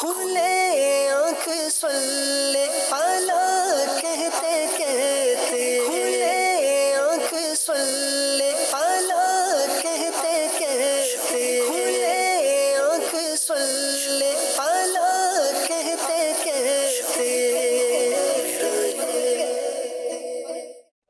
کھلے آنکھ صلی اعلیٰ کہتے کہتے، کھلے آنکھ صلی اعلیٰ کہتے کہتے، کھلے آنکھ صلی اعلیٰ کہتے کہتے۔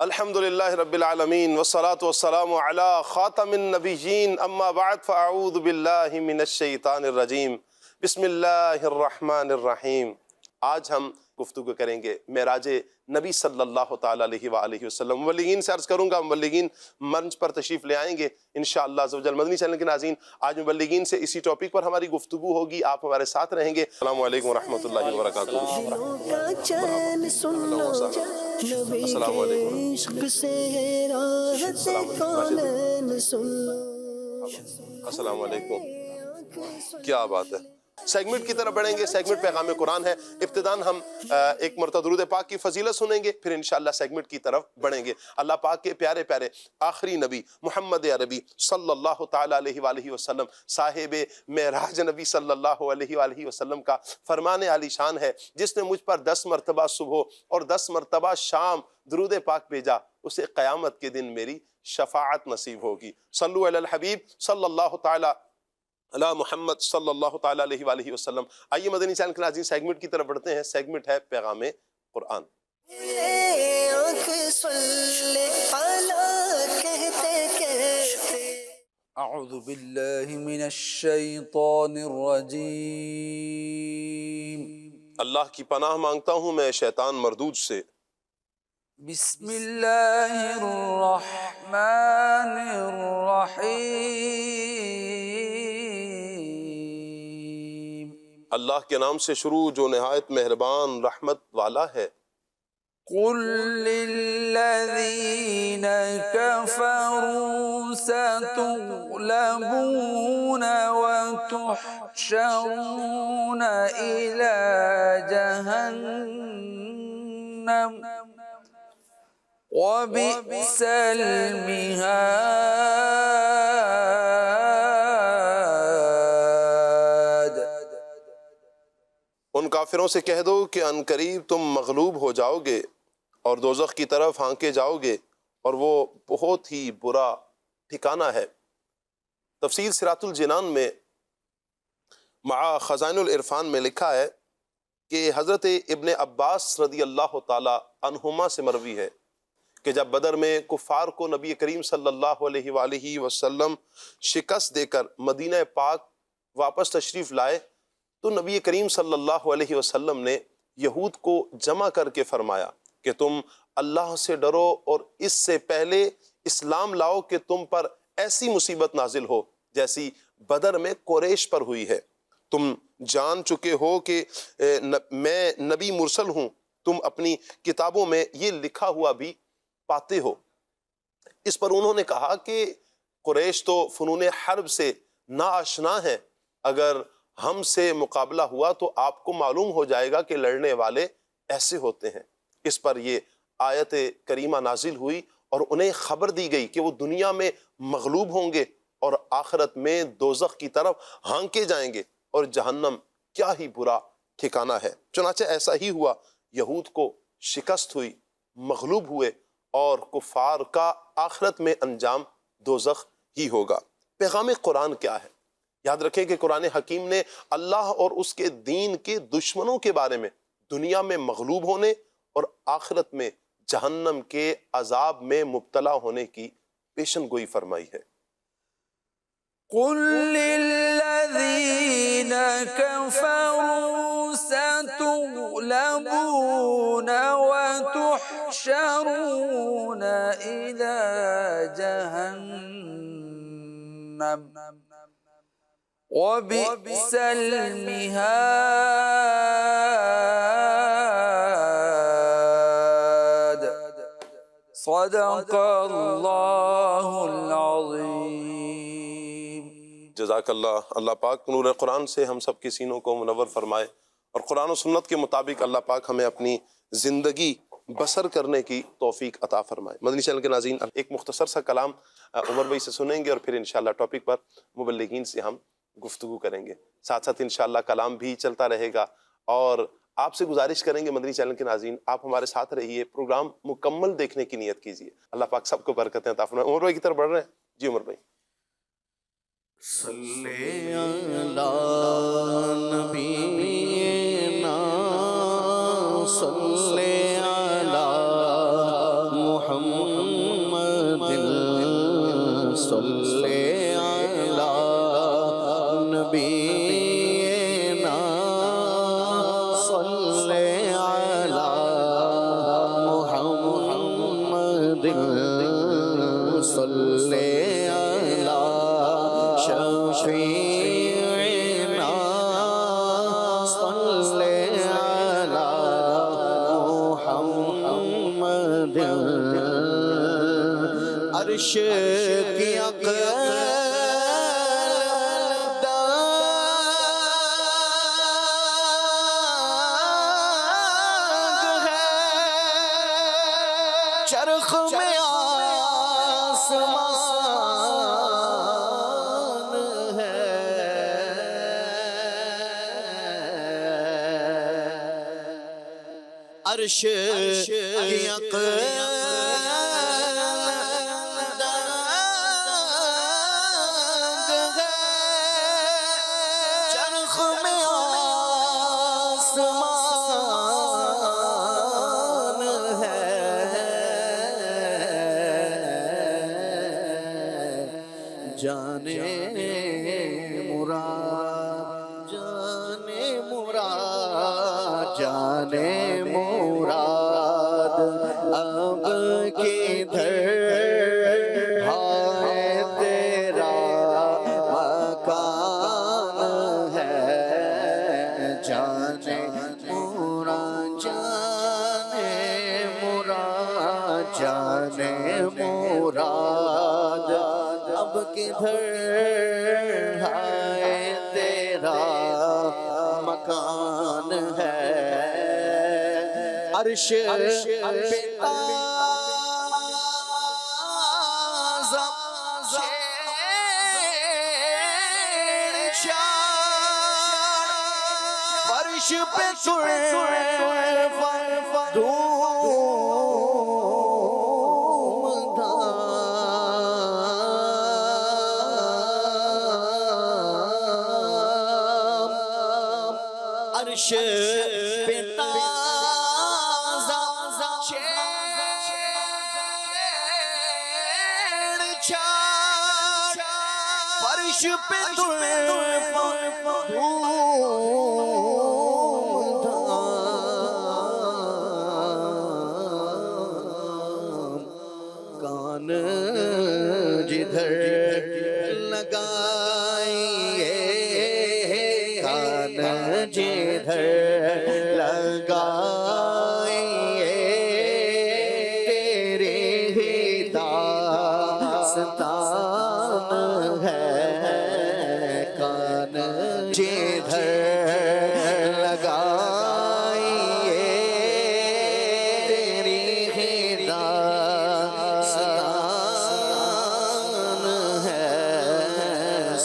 الحمدللہ رب العالمین والصلاة والسلام علی خاتم النبیین، اما بعد فاعوذ باللہ من الشیطان الرجیم، بسم اللہ الرحمن الرحیم۔ آج ہم گفتگو کریں گے معراج نبی صلی اللہ تعالیٰ علیہ وآلہ وسلم۔ مبلغین سے عرض کروں گا، مبلغین منچ پر تشریف لے آئیں گے انشاءاللہ عز و جل۔ مدنی چینل کے ناظرین، آج مبلغین سے اسی ٹاپک پر ہماری گفتگو ہوگی، آپ ہمارے ساتھ رہیں گے۔ السلام علیکم ورحمۃ اللہ وبرکاتہ۔ دلوں کا چین سن لو، نبی کے عشق سے راحت کونین سن لو۔ السلام علیکم، کیا بات ہے۔ سیگمنٹ کی طرف بڑھیں گے۔ سیگمنٹ پیغام قرآن ہے۔ ابتداً ہم ایک مرتبہ درود پاک کی فضیلت سنیں گے، پھر انشاءاللہ سیگمنٹ کی طرف بڑھیں گے۔ اللہ پاک کے پیارے پیارے آخری نبی محمد عربی صلی اللہ تعالیٰ علیہ وآلہ وسلم، صاحب معراج نبی صلی اللہ علیہ وآلہ وسلم کا فرمان عالی شان ہے، جس نے مجھ پر 10 مرتبہ صبح اور 10 مرتبہ شام درود پاک بھیجا، اسے قیامت کے دن میری شفاعت نصیب ہوگی۔ صلو علی الحبیب صلی اللہ تعالیٰ علی محمد صلی اللہ تعالیٰ علیہ وآلہ وسلم۔ آئیے مدنی چینل کے ناظرین سیگمنٹ کی طرف بڑھتے ہیں۔ سیگمنٹ ہے پیغام قرآن۔ اعوذ باللہ من الشیطان الرجیم۔ اللہ کی پناہ مانگتا ہوں میں شیطان مردود سے۔ بسم اللہ الرحمن الرحیم۔ اللہ کے نام سے شروع جو نہایت مہربان رحمت والا ہے۔ قل للذین کفروا ستغلبون وتحشرون الی جہنم وبئس المہاد۔ ان کافروں سے کہہ دو کہ عنقریب تم مغلوب ہو جاؤ گے اور دوزخ کی طرف ہانکے جاؤ گے، اور وہ بہت ہی برا ٹھکانہ ہے۔ تفسیر صراط الجنان میں مع خزائن العرفان میں لکھا ہے کہ حضرت ابن عباس رضی اللہ تعالی عنہما سے مروی ہے کہ جب بدر میں کفار کو نبی کریم صلی اللہ علیہ وآلہ وسلم شکست دے کر مدینہ پاک واپس تشریف لائے، تو نبی کریم صلی اللہ علیہ وسلم نے یہود کو جمع کر کے فرمایا کہ تم اللہ سے ڈرو اور اس سے پہلے اسلام لاؤ کہ تم پر ایسی مصیبت نازل ہو جیسی بدر میں قریش پر ہوئی ہے۔ تم جان چکے ہو کہ میں نبی مرسل ہوں، تم اپنی کتابوں میں یہ لکھا ہوا بھی پاتے ہو۔ اس پر انہوں نے کہا کہ قریش تو فنون حرب سے ناآشنا ہے، اگر ہم سے مقابلہ ہوا تو آپ کو معلوم ہو جائے گا کہ لڑنے والے ایسے ہوتے ہیں۔ اس پر یہ آیت کریمہ نازل ہوئی اور انہیں خبر دی گئی کہ وہ دنیا میں مغلوب ہوں گے اور آخرت میں دوزخ کی طرف ہانکے جائیں گے، اور جہنم کیا ہی برا ٹھکانہ ہے۔ چنانچہ ایسا ہی ہوا، یہود کو شکست ہوئی، مغلوب ہوئے، اور کفار کا آخرت میں انجام دوزخ ہی ہوگا۔ پیغام قرآن کیا ہے؟ یاد رکھیں کہ قرآن حکیم نے اللہ اور اس کے دین کے دشمنوں کے بارے میں دنیا میں مغلوب ہونے اور آخرت میں جہنم کے عذاب میں مبتلا ہونے کی پیشن گوئی فرمائی ہے۔ قل للذین کفروا ستغلبون وتحشرون الی جہنم وبئس المہاد۔ صدق اللہ العظیم۔ جزاک اللہ۔ اللہ پاک نور قرآن سے ہم سب کے سینوں کو منور فرمائے، اور قرآن و سنت کے مطابق اللہ پاک ہمیں اپنی زندگی بسر کرنے کی توفیق عطا فرمائے۔ مدنی چینل کے ناظرین، ایک مختصر سا کلام عمر بھائی سے سنیں گے، اور پھر انشاءاللہ ٹاپک پر مبلغین سے ہم گفتگو کریں گے. ساتھ ساتھ انشاءاللہ کلام بھی چلتا رہے گا. اور آپ سے گزارش کریں گے مدنی چینل کے ناظرین، آپ ہمارے ساتھ رہیے، پروگرام مکمل دیکھنے کی نیت کیجیے. اللہ پاک سب کو برکتیں عطا فرمائے. عمر بھائی کی طرف بڑھ رہے ہیں. جی عمر بھائی. صلی علی نبینا صلی علی محمد صلی علی نبینا صلی علی محمد صلی شفیعنا صلی علی محمد. عرش کی داغ ہے، چرخ میں آسمان ہے، عرش کی چرخ میں آسمان ہے، جانے مراد جانے مراد جانے مراد اب کدھر ہے تیرا مکان ہے، جانے مراد جانے مراد جانے مراد اب کدھر ہے تیرا مکان ہے. عرش پہ تازہ چھیڑ، فرش پہ دھوم دھام، عرش پہ تازہ چھیڑ چھاڑ، فرش پہ دھوم دھام، کان جدھر لگائیے کان جدھر لگائیے تیرے ہی داستان ہے، کان جدھر لگائیے تیری ہی داستان ہے.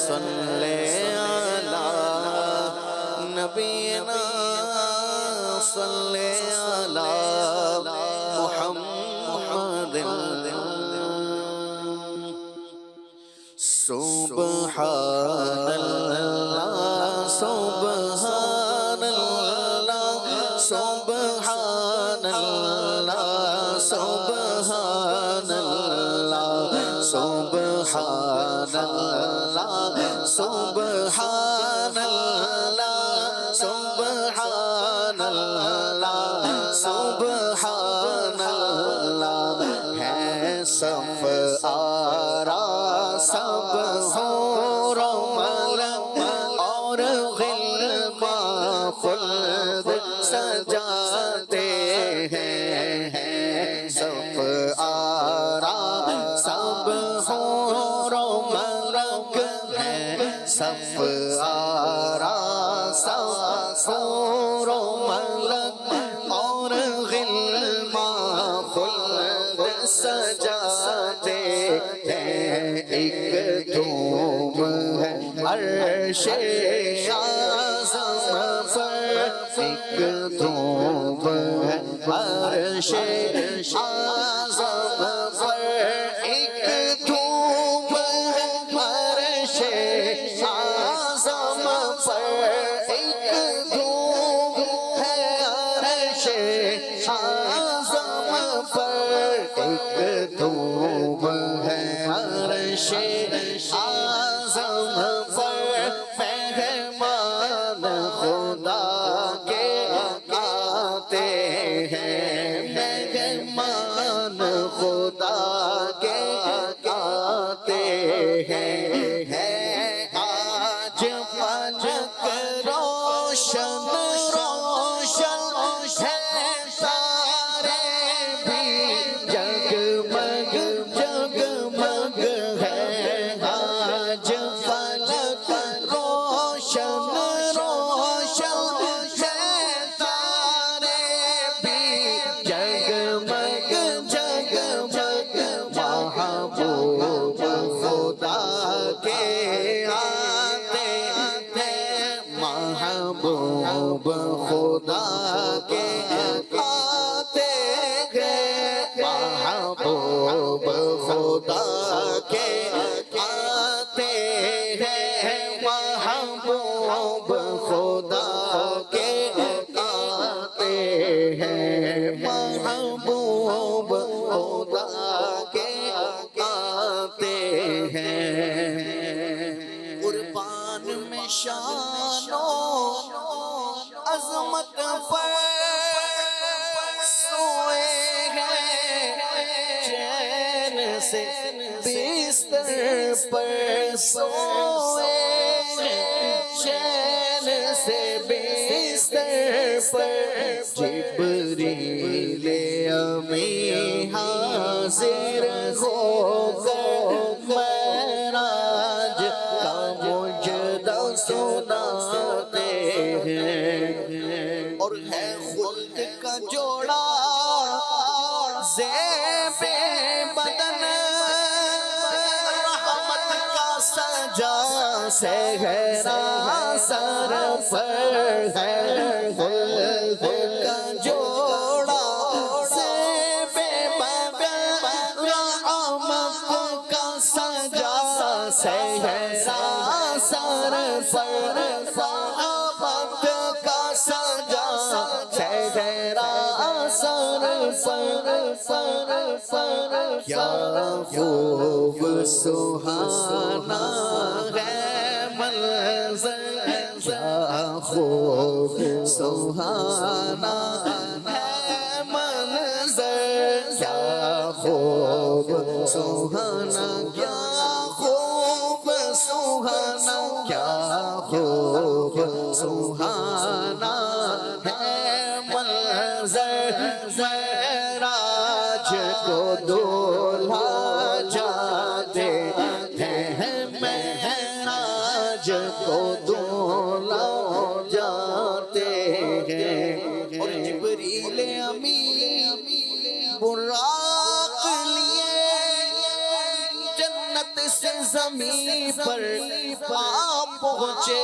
صلی علی نبینا صلی علی محمد. سبحان اللہ سبحان اللہ سبحان اللہ سبحان اللہ سبحان اللہ سبحان اللہ سبحان اللہ سبحان اللہ. ہے صف آرا سب حور و ملک اور غلما خلد سجاتے ہیں، صف آرا سب حور و ملک ہیں، صف آرا سب حور و ملک اور غلما خلد سجاتے ہیں. ایک دھوم ہے عرش عرش اعظم پر ایک دھوپ ہے، عرش اعظم پر ایک دھوپ ہے، عرش اعظم پر ایک دھوپ ہے، عرش اعظم پر ایک دھوپ ہے، عرش اعظم پر مہمان خدا کے آتے ہیں، مہمان خدا کے آتے ہیں، آج فلک روشن روشن ہے، تارے بھی جگمگ جگمگ ہے، آج فلک روشن روشن ہے، تارے بھی جگمگ جگمگ، محبوب خدا کے آتے ہیں، محبوب خدا کے آتے ہیں، محبوب خدا کے آتے ہیں، محبوب خدا کے آتے ہیں، محبوب خدا کے آتے ہیں، قربان میں شان و عظمت پر سوئے ہیں، چین سے بستر پر سوئے ہیں، چین سے بستر پر، جبریل امی حاضر ہو کر معراج کا مجدہ سناتے ہیں، اور ہے خلد کا جوڑا زیب بدن، رحمت کا سجا صحرا سر پر ہے، خلد کا جوڑا زیب بدن، رحمت کا سجا صحرا سر پر، رحمت کا سجا صحرا سر پر، کیا خوب سہانا ہے منظر، کیا خوب سہانا ہے منظر، کیا خوب سہانا، کیا خوب سہانا، کیا خوب سہانا ہے منظر، معراج کو دولہا جاتے ہیں، معراج کو دولہا جاتے ہیں، اور جبریل امی براق لیے جنت سے زمین پر آپ پہنچے،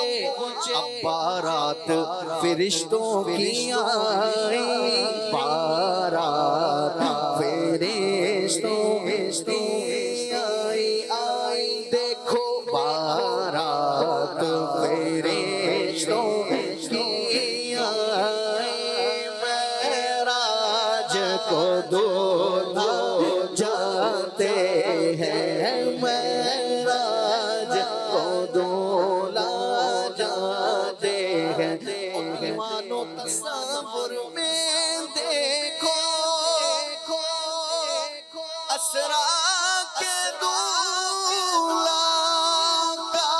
اب بارات فرشتوں کی آئی، بارات فرشتوں کی آئی، دیکھو بارات فرشتوں کی آئی، معراج کو دولہا جاتے ہیں، معراج کو دولہا جاتے ہیں، ایمانو تصور میں دیکھو اسرا کے دولہا کا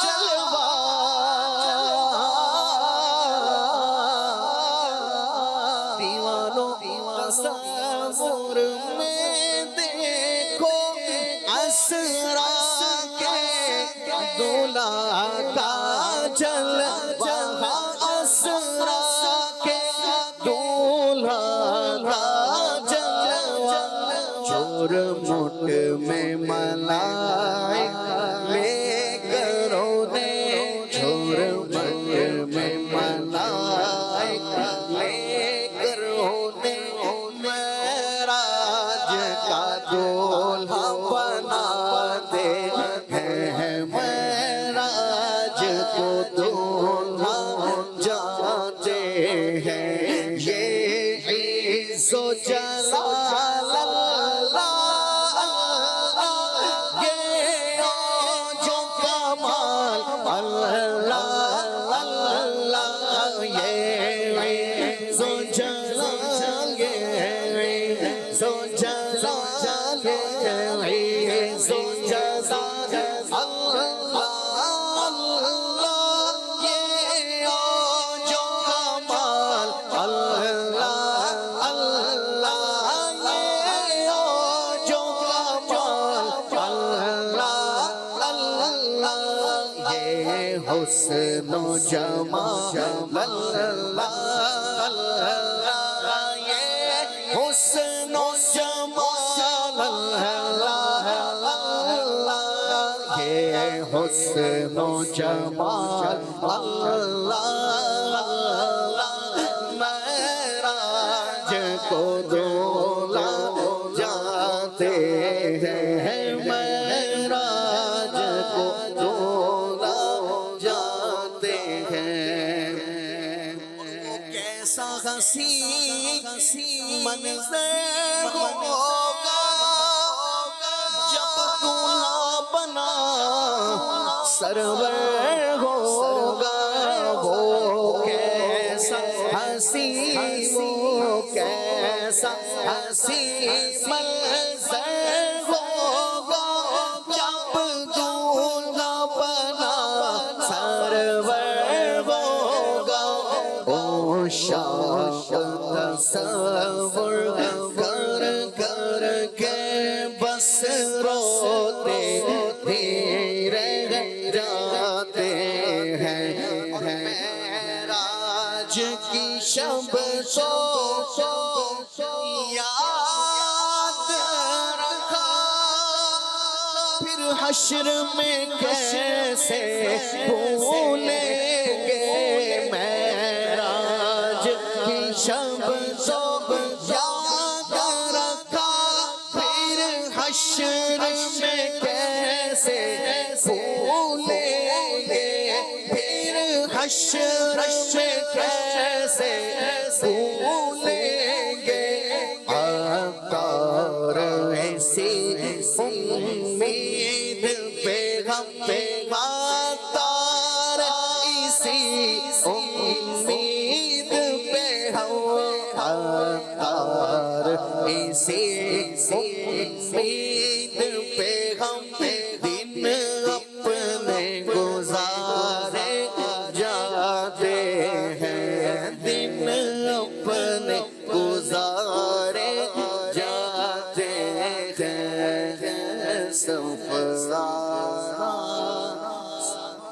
جلوہ، دیوانوں تصور میں دیکھو اسرا کے دولہا کا جلوہ، اسرا کے دولہا کا جلوہ، چور مٹ میں ملائک لے کر دولا جاتے ہیں یہ عز و جلال اللہ یہ عز و کمال اللہ اللہ یہ عز و جلال یہ عز و جلال یہ عز و جلال اللہ اللہ یہ عز و کمال اللہ اللہ یہ عز و کمال اللہ اللہ یہ حسن و جمال اللہ یہ حسن و جمال اللہ یہ حسن و جمال اللہ معراج کو دولا جاتے ہیں معراج کو دولا جاتے ہیں کیسا حسین منظر ہوگا جب دولہا بنا سرور ہوگا وہ کیسا حسین وہ کیسا حسین منظر ہوگا جب دولہا بنا سرور ہوگا او شاہ تصور کر کر کے بس روتے ہی رہ جاتے ہیں معراج کی شب کو یاد رکھا پھر حشر میں کیسے بھولیں گے معراج کی شب کو یاد رکھا پھر حشر میں کیسے بھولیں گے پھر حشر میں کیسے بھولیں گے عطار ایسی امید پہ ہم عطار اسی امید پہ ہم عطار اسی امید پہ ہم دن اپنے گزارے جاتے ہیں دن اپنے گزارے جاتے ہیں سفران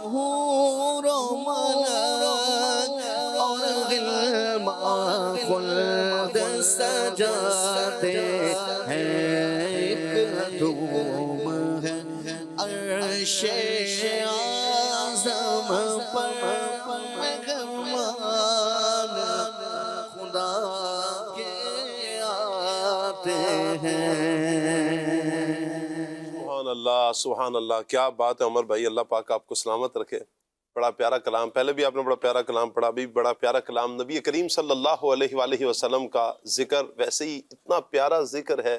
حور و ملک اور غلمان خلد سجاتے ہیں ایک دھوم ہے عرش اعظم پر مہمان خدا کے آتے ہیں سبحان اللہ کیا بات ہے عمر بھائی، اللہ پاک آپ کو سلامت رکھے. بڑا پیارا کلام، پہلے بھی آپ نے بڑا پیارا کلام پڑھا، بھی بڑا پیارا کلام. نبی کریم صلی اللہ علیہ وآلہ وسلم کا ذکر ویسے ہی اتنا پیارا ذکر ہے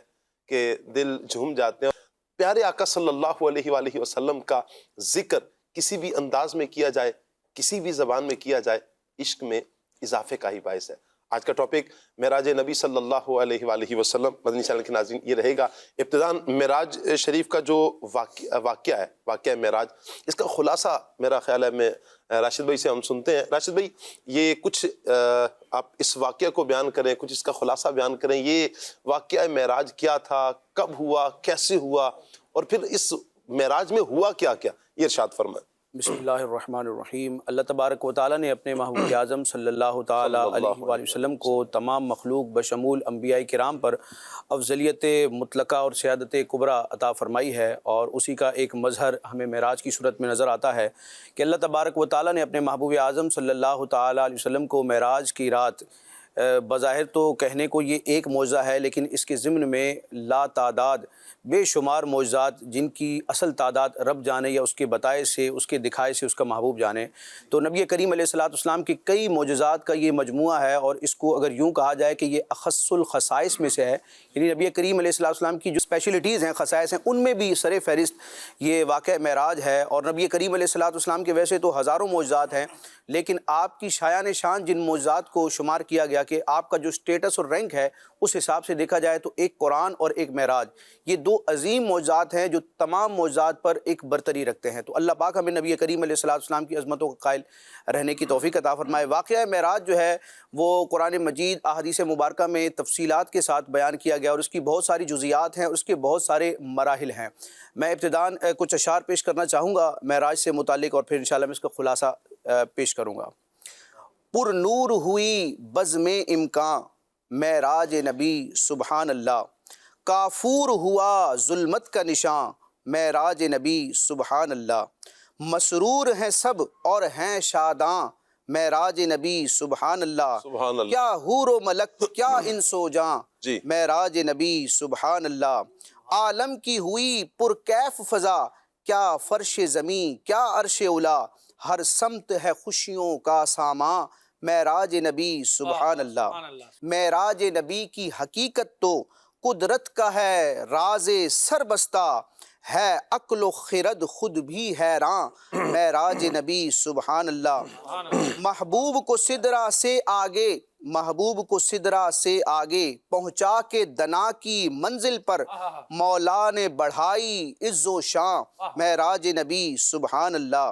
کہ دل جھوم جاتے ہیں. پیارے آقا صلی اللہ علیہ وآلہ وسلم کا ذکر کسی بھی انداز میں کیا جائے، کسی بھی زبان میں کیا جائے، عشق میں اضافے کا ہی باعث ہے. آج کا ٹاپک معراج نبی صلی اللہ علیہ وآلہ وسلم. مدنی چینل کے ناظرین یہ رہے گا ابتداً معراج شریف کا جو واقعہ ہے، واقعہ معراج، اس کا خلاصہ میرا خیال ہے میں راشد بھائی سے ہم سنتے ہیں. راشد بھائی یہ کچھ آپ اس واقعہ کو بیان کریں، کچھ اس کا خلاصہ بیان کریں. یہ واقعہ معراج کیا تھا، کب ہوا، کیسے ہوا، اور پھر اس معراج میں ہوا کیا کیا، یہ ارشاد فرمائیں. بسم اللہ الرحمن الرحیم. اللہ تبارک و تعالیٰ نے اپنے محبوب اعظم صلی اللہ تعالیٰ علیہ وآلہ وسلم کو تمام مخلوق بشمول انبیاء کرام پر افضلیت مطلقہ اور سیادت کبریٰ عطا فرمائی ہے، اور اسی کا ایک مظہر ہمیں معراج کی صورت میں نظر آتا ہے کہ اللہ تبارک و تعالیٰ نے اپنے محبوب اعظم صلی اللہ تعالیٰ علیہ وسلم کو معراج کی رات بظاہر تو کہنے کو یہ ایک معجزہ ہے، لیکن اس کے ضمن میں لا تعداد بے شمار معجزات جن کی اصل تعداد رب جانے یا اس کے بتائے سے، اس کے دکھائے سے اس کا محبوب جانے۔ تو نبی کریم علیہ الصلوۃ والسلام کے کئی معجزات کا یہ مجموعہ ہے، اور اس کو اگر یوں کہا جائے کہ یہ اخص الخصائص میں سے ہے، یعنی نبی کریم علیہ الصلوۃ والسلام کی جو اسپیشلٹیز ہیں، خصائص ہیں، ان میں بھی سر فہرست یہ واقعہ معراج ہے۔ اور نبی کریم علیہ الصلوۃ والسلام کے ویسے تو ہزاروں معجزات ہیں، لیکن آپ کی شایان شان جن معجزات کو شمار کیا گیا کہ آپ کا جو اسٹیٹس اور رینک ہے اس حساب سے دیکھا جائے تو ایک قرآن اور ایک معراج، یہ دو عظیم معجزات ہیں جو تمام معجزات پر ایک برتری رکھتے ہیں۔ تو اللہ پاک ہمیں نبی کریم علیہ الصلوۃ والسلام کی عظمتوں کا قائل رہنے کی توفیق عطا فرمائے۔ واقعہ معراج جو ہے وہ قرآن مجید احادیث مبارکہ میں تفصیلات کے ساتھ بیان کیا گیا، اور اس کی بہت ساری جزیات ہیں، اور اس کے بہت سارے مراحل ہیں۔ میں ابتداً کچھ اشعار پیش کرنا چاہوں گا معراج سے متعلق، اور پھر انشاءاللہ میں اس کا خلاصہ پیش کروں گا۔ پر نور ہوئی بزم امکان معراج نبی سبحان اللہ، کافور ہوا ظلمت کا نشان معراج نبی سبحان اللہ، مسرور ہیں سب اور ہیں شاداں معراج نبی سبحان اللہ، سبحان اللہ۔ کیا حور و ملک کیا انس و جاں جی۔ معراج نبی سبحان اللہ، عالم کی ہوئی پر کیف فضا، کیا فرش زمین کیا عرش اولا، ہر سمت ہے خوشیوں کا سامان معراج نبی سبحان اللہ۔ معراج نبی کی حقیقت تو قدرت کا ہے راز سربستہ، ہے عقل و خرد خود بھی حیراں معراج نبی سبحان اللہ۔ محبوب کو سدرہ سے آگے، محبوب کو سدرہ سے آگے پہنچا کے دنا کی منزل پر مولا نے بڑھائی عز و شان معراج نبی سبحان اللہ۔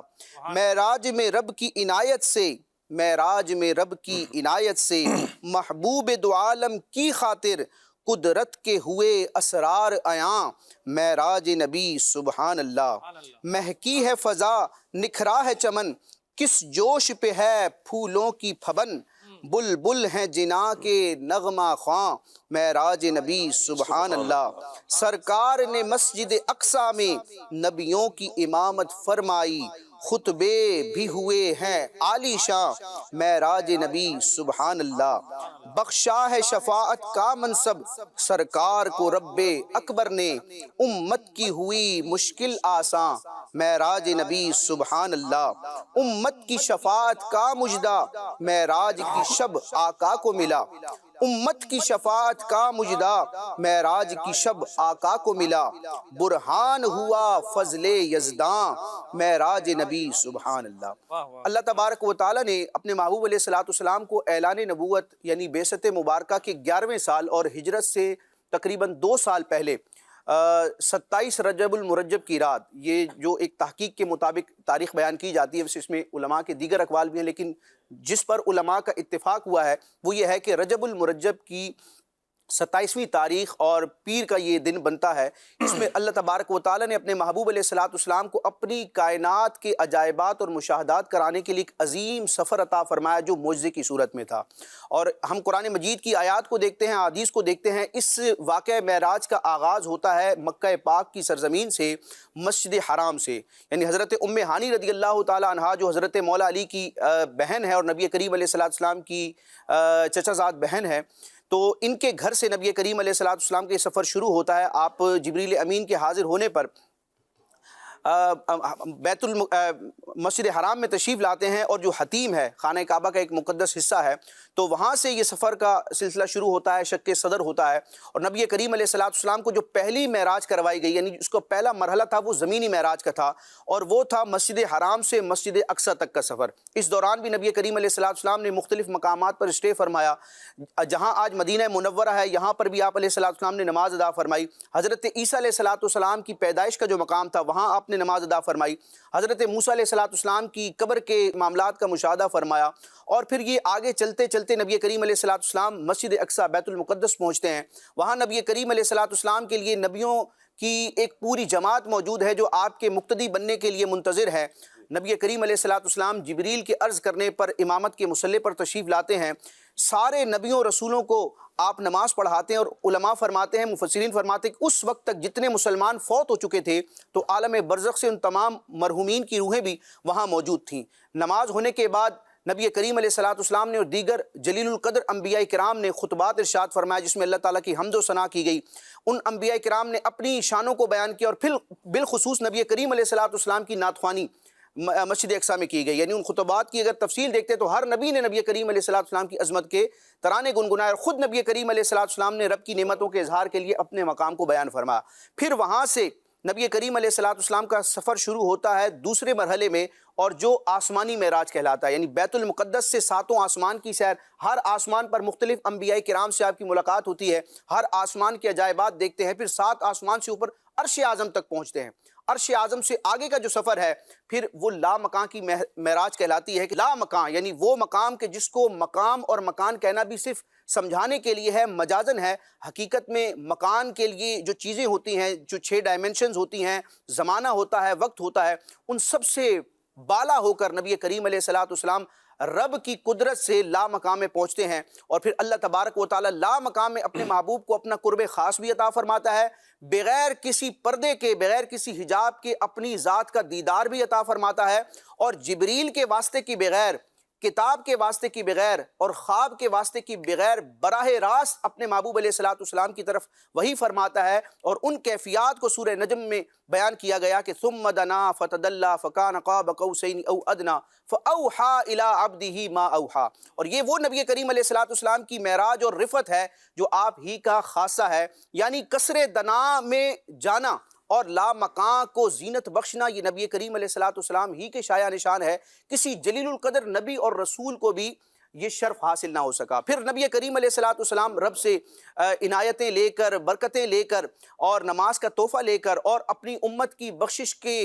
معراج میں رب کی عنایت سے، معراج میں رب کی عنایت سے محبوب دو عالم کی خاطر قدرت کے ہوئے اسرار عیاں معراج نبی سبحان اللہ۔ مہکی ہے فضا نکھرا ہے چمن، کس جوش پہ ہے پھولوں کی پھبن، بلبل ہیں جنا کے نغمہ خواں معراج نبی سبحان اللہ۔ سرکار نے مسجد اقصی میں نبیوں کی امامت فرمائی، خطبے بھی ہوئے ہیں عالی شان معراج نبی سبحان اللہ۔ بخشا ہے شفاعت کا منصب سرکار کو رب اکبر نے، امت کی ہوئی مشکل آساں معراج نبی سبحان اللہ۔ امت کی شفاعت کا مجدہ معراج کی شب آقا کو ملا، امت کی شفاعت کا مجدہ معراج کی شب آقا کو ملا، برہان ہوا فضل یزداں معراج نبی سبحان اللہ۔ اللہ تبارک و تعالیٰ نے اپنے محبوب علیہ الصلوۃ والسلام کو اعلان نبوت یعنی بعثت مبارکہ کے 11ویں سال اور ہجرت سے تقریباً 2 سال پہلے 27 رجب المرجب کی رات، یہ جو ایک تحقیق کے مطابق تاریخ بیان کی جاتی ہے، اس میں علماء کے دیگر اقوال بھی ہیں، لیکن جس پر علماء کا اتفاق ہوا ہے وہ یہ ہے کہ رجب المرجب کی 27ویں تاریخ اور پیر کا یہ دن بنتا ہے۔ اس میں اللہ تبارک و تعالیٰ نے اپنے محبوب علیہ الصلوۃ والسلام کو اپنی کائنات کے عجائبات اور مشاہدات کرانے کے لیے ایک عظیم سفر عطا فرمایا جو معجزے کی صورت میں تھا۔ اور ہم قرآن مجید کی آیات کو دیکھتے ہیں، احادیث کو دیکھتے ہیں، اس واقعہ معراج کا آغاز ہوتا ہے مکہ پاک کی سرزمین سے، مسجد حرام سے، یعنی حضرت ام ہانی رضی اللہ تعالیٰ عنہا جو حضرت مولا علی کی بہن ہے اور نبی کریم علیہ الصلوۃ والسلام کی چچا زاد بہن ہے، تو ان کے گھر سے نبی کریم علیہ الصلوۃ والسلام کے سفر شروع ہوتا ہے۔ آپ جبریل امین کے حاضر ہونے پر مسجد حرام میں تشریف لاتے ہیں، اور جو حتیم ہے خانہ کعبہ کا ایک مقدس حصہ ہے، تو وہاں سے یہ سفر کا سلسلہ شروع ہوتا ہے، شق صدر ہوتا ہے۔ اور نبی کریم علیہ الصلوۃ والسلام کو جو پہلی معراج کروائی گئی، یعنی اس کا پہلا مرحلہ تھا وہ زمینی معراج کا تھا، اور وہ تھا مسجد حرام سے مسجد اقصی تک کا سفر۔ اس دوران بھی نبی کریم علیہ الصلوۃ والسلام نے مختلف مقامات پر اسٹے فرمایا، جہاں آج مدینہ منورہ ہے یہاں پر بھی آپ علیہ الصلوۃ والسلام نے نماز ادا فرمائی۔ حضرت عیسیٰ علیہ الصلوۃ والسلام کی پیدائش کا جو مقام تھا وہاں آپ نے نماز ادا فرمائی۔ حضرت موسیٰ علیہ الصلوۃ والسلام کی قبر کے معاملات کا مشاہدہ فرمایا، اور پھر یہ آگے چلتے چلتے نبی کریم علیہ الصلوۃ والسلام مسجد اقصی بیت المقدس پہنچتے ہیں۔ وہاں نبی کریم علیہ الصلوۃ والسلام کے لیے نبیوں کی ایک پوری جماعت موجود ہے جو آپ کے مقتدی بننے کے لیے منتظر ہے۔ نبی کریم علیہ الصلوۃ والسلام جبریل کے عرض کرنے پر امامت کے مصلی پر تشریف لاتے ہیں۔ سارے نبیوں رسولوں کو آپ نماز پڑھاتے ہیں، اور علماء فرماتے ہیں، مفسرین فرماتے ہیں کہ اس وقت تک جتنے مسلمان فوت ہو چکے تھے تو عالم برزخ سے ان تمام مرحومین کی روحیں بھی وہاں موجود تھیں۔ نماز ہونے کے بعد نبی کریم علیہ الصلوۃ والسلام نے اور دیگر جلیل القدر انبیاء کرام نے خطبات ارشاد فرمایا جس میں اللہ تعالیٰ کی حمد و ثنا کی گئی. ان انبیاء کرام نے اپنی شانوں کو بیان کیا اور پھر بالخصوص نبی کریم علیہ الصلوۃ والسلام کی نعت خوانی مسجد اقصیٰ میں کی گئی. یعنی ان خطبات کی اگر تفصیل دیکھتے تو ہر نبی نے نبی کریم علیہ الصلوۃ والسلام کی عظمت کے ترانے گنگنائے اور خود نبی کریم علیہ الصلوۃ والسلام نے رب کی نعمتوں کے اظہار کے لیے اپنے مقام کو بیان فرمایا. پھر وہاں سے نبی کریم علیہ الصلوۃ والسلام کا سفر شروع ہوتا ہے دوسرے مرحلے میں، اور جو آسمانی معراج کہلاتا ہے، یعنی بیت المقدس سے 7 آسمان کی سیر. ہر آسمان پر مختلف انبیاء کرام سے آپ کی ملاقات ہوتی ہے، ہر آسمان کے عجائبات دیکھتے ہیں، پھر 7 آسمان سے اوپر عرش اعظم تک پہنچتے ہیں. عرش اعظم سے آگے کا جو سفر ہے پھر وہ لا مکان کی معراج کہلاتی ہے. کہ لا مکان یعنی وہ مقام کہ جس کو مقام اور مکان کہنا بھی صرف سمجھانے کے لیے ہے، مجازن ہے. حقیقت میں مکان کے لیے جو چیزیں ہوتی ہیں، جو 6 ڈائمنشنز ہوتی ہیں، زمانہ ہوتا ہے، وقت ہوتا ہے، ان سب سے بالا ہو کر نبی کریم علیہ الصلوۃ والسلام رب کی قدرت سے لا مقام میں پہنچتے ہیں. اور پھر اللہ تبارک و تعالی لا مقام میں اپنے محبوب کو اپنا قرب خاص بھی عطا فرماتا ہے، بغیر کسی پردے کے، بغیر کسی حجاب کے اپنی ذات کا دیدار بھی عطا فرماتا ہے. اور جبریل کے واسطے کی بغیر، کتاب کے واسطے کی بغیر اور خواب کے واسطے کی بغیر براہ راست اپنے محبوب علیہ الصلوۃ والسلام کی طرف وہی فرماتا ہے. اور ان کیفیات کو سورہ نجم میں بیان کیا گیا کہ ثم دنا فتدلی فکان قاب قوسین او ادنا فاوحى الى عبده ما اوحى. اور یہ وہ نبی کریم علیہ الصلوۃ والسلام کی معراج اور رفعت ہے جو آپ ہی کا خاصہ ہے. یعنی قصر دنا میں جانا اور لا مکان کو زینت بخشنا یہ نبی کریم علیہ الصلوۃ والسلام ہی کے شایع نشان ہے. کسی جلیل القدر نبی اور رسول کو بھی یہ شرف حاصل نہ ہو سکا. پھر نبی کریم علیہ الصلوۃ والسلام رب سے عنایتیں لے کر، برکتیں لے کر اور نماز کا تحفہ لے کر اور اپنی امت کی بخشش کے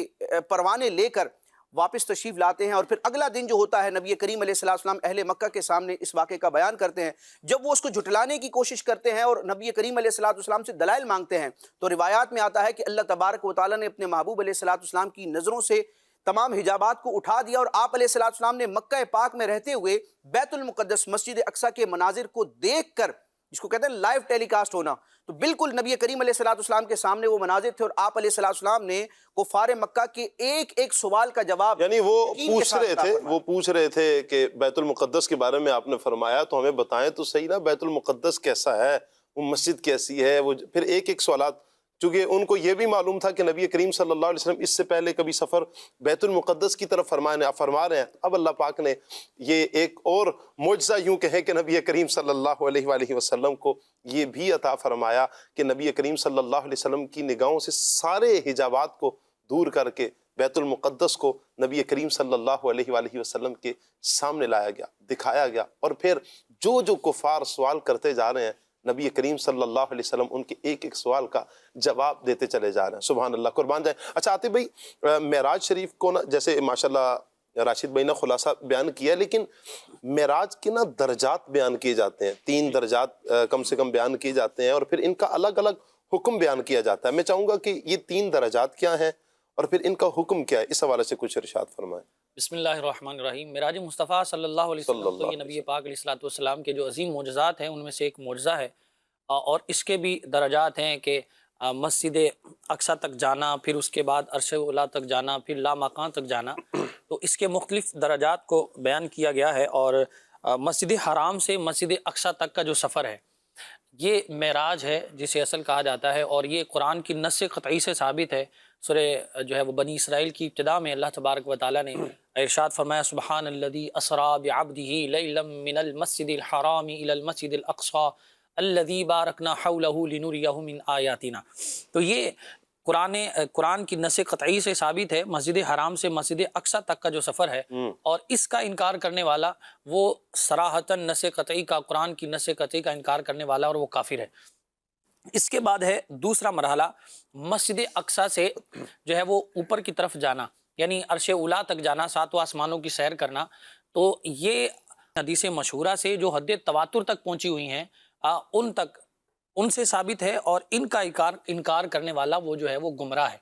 پروانے لے کر واپس تشریف لاتے ہیں. اور پھر اگلا دن جو ہوتا ہے نبی کریم علیہ الصلوۃ والسلام اہل مکہ کے سامنے اس واقعے کا بیان کرتے ہیں. جب وہ اس کو جھٹلانے کی کوشش کرتے ہیں اور نبی کریم علیہ الصلوۃ والسلام سے دلائل مانگتے ہیں تو روایات میں آتا ہے کہ اللہ تبارک و تعالیٰ نے اپنے محبوب علیہ الصلوۃ والسلام کی نظروں سے تمام حجابات کو اٹھا دیا اور آپ علیہ الصلوۃ والسلام نے مکہ پاک میں رہتے ہوئے بیت المقدس مسجد اقصیٰ کے مناظر کو دیکھ کر، جس کو کہتے ہیں لائیو ٹیلی کاسٹ ہونا، تو بالکل نبی کریم علیہ الصلوۃ والسلام کے سامنے وہ مناظر تھے اور آپ علیہ الصلوۃ والسلام نے کفار مکہ کے ایک ایک سوال کا جواب، یعنی وہ پوچھ رہے تھے کہ بیت المقدس کے بارے میں آپ نے فرمایا تو ہمیں بتائیں تو صحیح نا، بیت المقدس کیسا ہے، وہ مسجد کیسی ہے، وہ پھر ایک ایک سوالات. چونکہ ان کو یہ بھی معلوم تھا کہ نبی کریم صلی اللہ علیہ وسلم اس سے پہلے کبھی سفر بیت المقدس کی طرف فرما رہے ہیں. اب اللہ پاک نے یہ ایک اور معجزہ یوں کہیں کہ نبی کریم صلی اللہ علیہ وآلہ وسلم کو یہ بھی عطا فرمایا کہ نبی کریم صلی اللہ علیہ وسلم کی نگاہوں سے سارے حجابات کو دور کر کے بیت المقدس کو نبی کریم صلی اللہ علیہ وآلہ وسلم کے سامنے لایا گیا، دکھایا گیا. اور پھر جو کفار سوال کرتے جا رہے ہیں نبی کریم صلی اللہ علیہ وسلم ان کے ایک ایک سوال کا جواب دیتے چلے جا رہے ہیں. سبحان اللہ، قربان جائیں. اچھا عاطف بھائی، معراج شریف کو نا جیسے ماشاءاللہ راشد بھائی نے خلاصہ بیان کیا، لیکن معراج کے نا درجات بیان کیے جاتے ہیں، 3 درجات کم سے کم بیان کیے جاتے ہیں اور پھر ان کا الگ الگ حکم بیان کیا جاتا ہے. میں چاہوں گا کہ یہ 3 درجات کیا ہیں اور پھر ان کا حکم کیا ہے، اس حوالے سے کچھ ارشاد فرمائیں. بسم اللہ الرحمن الرحیم. معراج مصطفیٰ صلی اللہ علیہ وسلم تو یہ نبی پاک علیہ الصلوۃ والسلام کے جو عظیم معجزات ہیں ان میں سے ایک معجزہ ہے، اور اس کے بھی درجات ہیں کہ مسجد اقصیٰ تک جانا، پھر اس کے بعد عرش اولیٰ تک جانا، پھر لامکان تک جانا. تو اس کے مختلف درجات کو بیان کیا گیا ہے. اور مسجد حرام سے مسجد اقصیٰ تک کا جو سفر ہے یہ معراج ہے جسے اصل کہا جاتا ہے، اور یہ قرآن کی نص قطعی سے ثابت ہے. سورہ جو ہے وہ بنی اسرائیل کی ابتدا میں اللہ تبارک و تعالیٰ نے ارشاد فرمایا سبحان الذی اسریٰ بعبدہ لیلا من المسجد الحرام الی المسجد الاقصی الذی بارکنا حولہ لنریہ من آیاتنا. تو یہ قرآن کی نص قطعی سے ثابت ہے مسجد حرام سے مسجد اقصیٰ تک کا جو سفر ہے، اور اس کا انکار کرنے والا وہ صراحتاً نص قطعی کا، قرآن کی نص قطعی کا انکار کرنے والا، اور وہ کافر ہے. اس کے بعد ہے دوسرا مرحلہ مسجد اقصیٰ سے جو ہے وہ اوپر کی طرف جانا، یعنی عرش اولیٰ تک جانا، 7 آسمانوں کی سیر کرنا. تو یہ حدیث مشہورہ سے جو حد تواتر تک پہنچی ہوئی ہیں ان سے ثابت ہے، اور ان کا انکار کرنے والا وہ جو ہے وہ گمراہ ہے.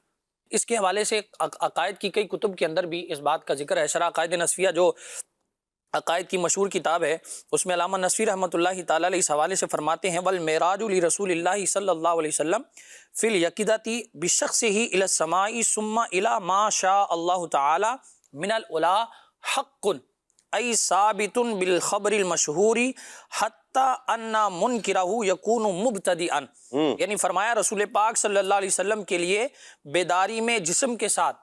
اس کے حوالے سے عقائد کی کئی کتب کے اندر بھی اس بات کا ذکر ہے. شرح عقائد نصفیہ جو عقائد کی مشہور کتاب ہے اس میں علامہ نصفی رحمۃ اللہ تعالیٰ علیہ اس حوالے سے فرماتے ہیں والمعراج لرسول اللہ صلی اللہ علیہ وسلم فی الیقظۃ بشخصہ الی السماء ثم الی ما شاء اللہ تعالی من العلا حق ای ثابت بالخبر المشہور حتی ان منکرہ یکون مبتدئا، یعنی فرمایا رسول پاک صلی اللہ علیہ وسلم کے لیے بیداری میں جسم کے ساتھ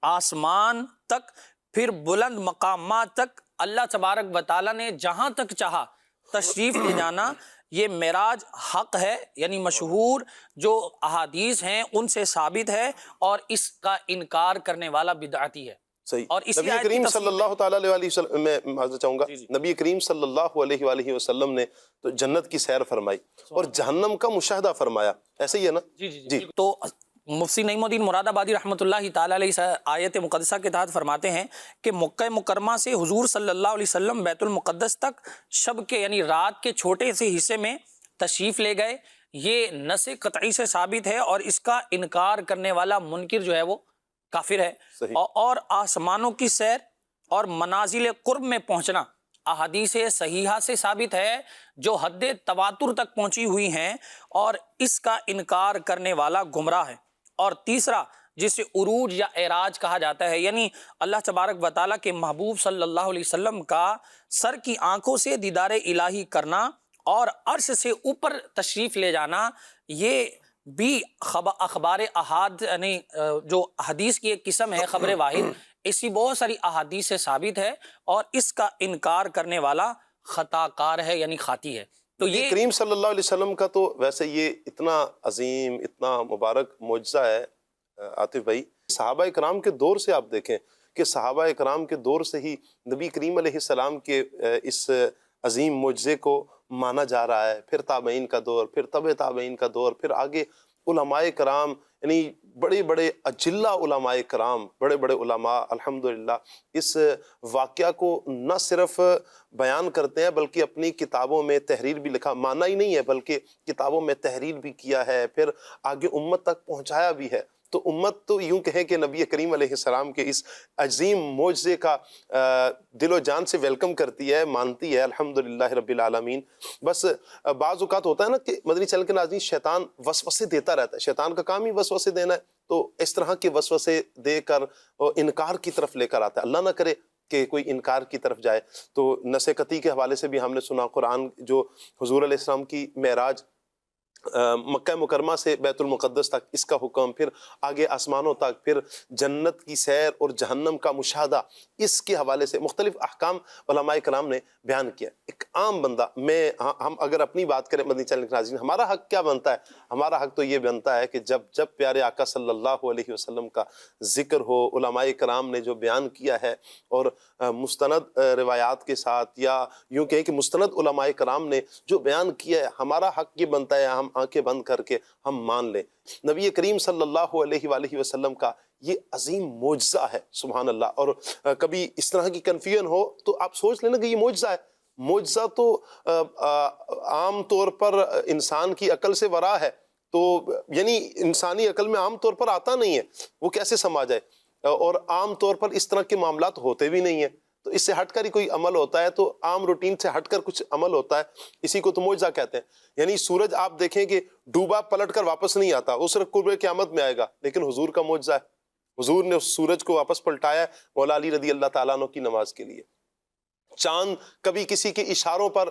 آسمان تک، پھر بلند مقامات تک اللہ تبارک و تعالیٰ نے جہاں تک چاہا تشریف لے جانا، یہ معراج حق ہے، یعنی مشہور جو احادیث ہیں ان سے ثابت ہے، اور اس کا انکار کرنے والا بدعتی ہے۔ صحیح۔ اور اسی نبی آیت کی کریم تفسیر صلی اللہ تعالیٰ علیہ وسلم، میں معذرت چاہوں گا، نبی کریم صلی اللہ علیہ وآلہ وسلم نے تو جنت کی سیر فرمائی اور جہنم کا مشاہدہ فرمایا، ایسے ہی ہے نا؟ جی۔ تو مفتی نعیم الدین مراد آبادی رحمۃ اللہ تعالیٰ علیہ اس آیت مقدسہ کے تحت فرماتے ہیں کہ مکہ مکرمہ سے حضور صلی اللہ علیہ وسلم بیت المقدس تک شب کے یعنی رات کے چھوٹے سے حصے میں تشریف لے گئے، یہ نص قطعی سے ثابت ہے، اور اس کا انکار کرنے والا منکر جو ہے وہ کافر ہے۔ اور آسمانوں کی سیر اور منازل قرب میں پہنچنا احادیث صحیحہ سے ثابت ہے جو حد تواتر تک پہنچی ہوئی ہیں، اور اس کا انکار کرنے والا گمراہ ہے۔ اور تیسرا جسے عروج یا اعراج کہا جاتا ہے، یعنی اللہ تبارک و تعالیٰ کے محبوب صلی اللہ علیہ وسلم کا سر کی آنکھوں سے دیدار الہی کرنا اور عرش سے اوپر تشریف لے جانا، یہ بھی اخبار احاد یعنی جو حدیث کی ایک قسم ہے، خبر واحد، اسی بہت ساری احادیث سے ثابت ہے، اور اس کا انکار کرنے والا خطا کار ہے یعنی خاطی ہے۔ تو یہ کریم صلی اللہ علیہ وسلم کا تو ویسے یہ اتنا عظیم، اتنا مبارک معجزہ ہے عاطف بھائی، صحابہ اکرام کے دور سے آپ دیکھیں کہ صحابہ اکرام کے دور سے ہی نبی کریم علیہ السلام کے اس عظیم معجزے کو مانا جا رہا ہے، پھر تابعین کا دور، پھر تبع تابعین کا دور، پھر آگے علماء کرام، یعنی بڑے بڑے اجلہ علماء کرام، بڑے بڑے علماء الحمدللہ اس واقعہ کو نہ صرف بیان کرتے ہیں بلکہ اپنی کتابوں میں تحریر بھی لکھا، مانا ہی نہیں ہے بلکہ کتابوں میں تحریر بھی کیا ہے، پھر آگے امت تک پہنچایا بھی ہے۔ تو امت تو یوں کہیں کہ نبی کریم علیہ السلام کے اس عظیم معجزے کا دل و جان سے ویلکم کرتی ہے، مانتی ہے، الحمدللہ رب العالمین۔ بس بعض اوقات ہوتا ہے نا کہ مدنی چینل کے ناظرین شیطان وسوسے دیتا رہتا ہے، شیطان کا کام ہی وسوسے دینا ہے، تو اس طرح کے وسوسے دے کر انکار کی طرف لے کر آتا ہے۔ اللہ نہ کرے کہ کوئی انکار کی طرف جائے۔ تو نص قطعی کے حوالے سے بھی ہم نے سنا، قرآن جو حضور علیہ السلام کی معراج مکہ مکرمہ سے بیت المقدس تک، اس کا حکم، پھر آگے آسمانوں تک، پھر جنت کی سیر اور جہنم کا مشاہدہ، اس کے حوالے سے مختلف احکام علماء کرام نے بیان کیا۔ ایک عام بندہ، ہم اگر اپنی بات کریں مدنی چینل کے ناظرین، ہمارا حق کیا بنتا ہے؟ ہمارا حق تو یہ بنتا ہے کہ جب پیارے آقا صلی اللہ علیہ وسلم کا ذکر ہو، علماء کرام نے جو بیان کیا ہے، اور مستند روایات کے ساتھ، یا یوں کہیں کہ مستند علماء کرام نے جو بیان کیا ہے، ہمارا حق یہ بنتا ہے ہم آنکھیں بند کر کے ہم مان لیں۔ نبی کریم صلی اللہ علیہ وآلہ وسلم کا یہ عظیم معجزہ ہے، سبحان اللہ۔ اور کبھی اس طرح کی کنفیوژن ہو تو آپ سوچ لینا کہ یہ معجزہ ہے۔ معجزہ تو عام طور پر انسان کی عقل سے ورا ہے، تو یعنی انسانی عقل میں عام طور پر آتا نہیں ہے، وہ کیسے سما جائے، اور عام طور پر اس طرح کے معاملات ہوتے بھی نہیں ہیں۔ تو اس سے ہٹ کر ہی کوئی عمل ہوتا ہے، تو عام روٹین سے ہٹ کر کچھ عمل ہوتا ہے، اسی کو تو معجزہ کہتے ہیں۔ یعنی سورج آپ دیکھیں کہ ڈوبا پلٹ کر واپس نہیں آتا، اس وقت قرب قیامت میں آئے گا، لیکن حضور کا معجزہ ہے، حضور نے اس سورج کو واپس پلٹایا مولا علی رضی اللہ تعالیٰ عنہ کی نماز کے لیے۔ چاند کبھی کسی کے اشاروں پر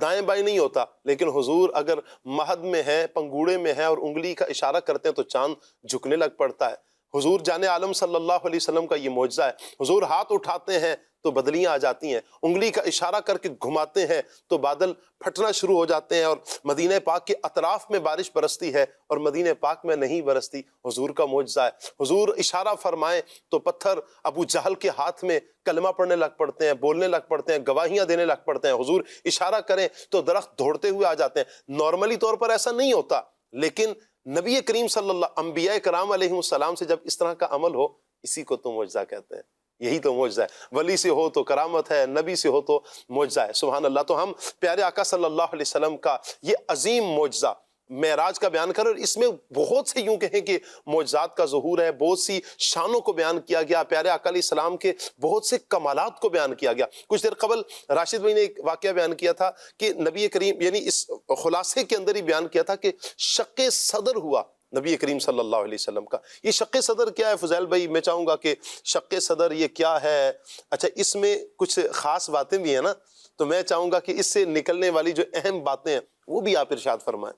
دائیں بائیں نہیں ہوتا، لیکن حضور اگر مہد میں ہے، پنگوڑے میں ہے، اور انگلی کا اشارہ کرتے ہیں تو چاند جھکنے لگ پڑتا ہے۔ حضور جان عالم صلی اللہ علیہ وسلم کا یہ معجزہ ہے۔ حضور ہاتھ اٹھاتے ہیں تو بدلیاں آ جاتی ہیں، انگلی کا اشارہ کر کے گھماتے ہیں تو بادل پھٹنا شروع ہو جاتے ہیں، اور مدینہ پاک کے اطراف میں بارش برستی ہے اور مدینہ پاک میں نہیں برستی، حضور کا معجزہ ہے۔ حضور اشارہ فرمائیں تو پتھر ابو جہل کے ہاتھ میں کلمہ پڑھنے لگ پڑتے ہیں، بولنے لگ پڑتے ہیں، گواہیاں دینے لگ پڑتے ہیں۔ حضور اشارہ کریں تو درخت دوڑتے ہوئے آ جاتے ہیں۔ نارملی طور پر ایسا نہیں ہوتا، لیکن نبی کریم صلی اللہ، انبیاء کرام علیہ السلام سے جب اس طرح کا عمل ہو، اسی کو تو معجزہ کہتے ہیں۔ یہی تو معجزہ ہے، ولی سے ہو تو کرامت ہے، نبی سے ہو تو معجزہ ہے، سبحان اللہ۔ تو ہم پیارے آقا صلی اللہ علیہ وسلم کا یہ عظیم معجزہ معراج کا بیان کر، اور اس میں بہت سے یوں کہیں کہ معجزات کا ظہور ہے، بہت سی شانوں کو بیان کیا گیا، پیارے آقا علیہ السلام کے بہت سے کمالات کو بیان کیا گیا۔ کچھ دیر قبل راشد بھائی نے ایک واقعہ بیان کیا تھا کہ نبی کریم، یعنی اس خلاصے کے اندر ہی بیان کیا تھا کہ شق صدر ہوا نبی کریم صلی اللہ علیہ وسلم کا. یہ شق صدر کیا ہے فضیل بھائی؟ میں چاہوں گا کہ شق صدر یہ کیا ہے. اچھا اس میں کچھ خاص باتیں بھی ہیں نا، تو میں چاہوں گا کہ اس سے نکلنے والی جو اہم باتیں ہیں وہ بھی آپ ارشاد فرمائیں.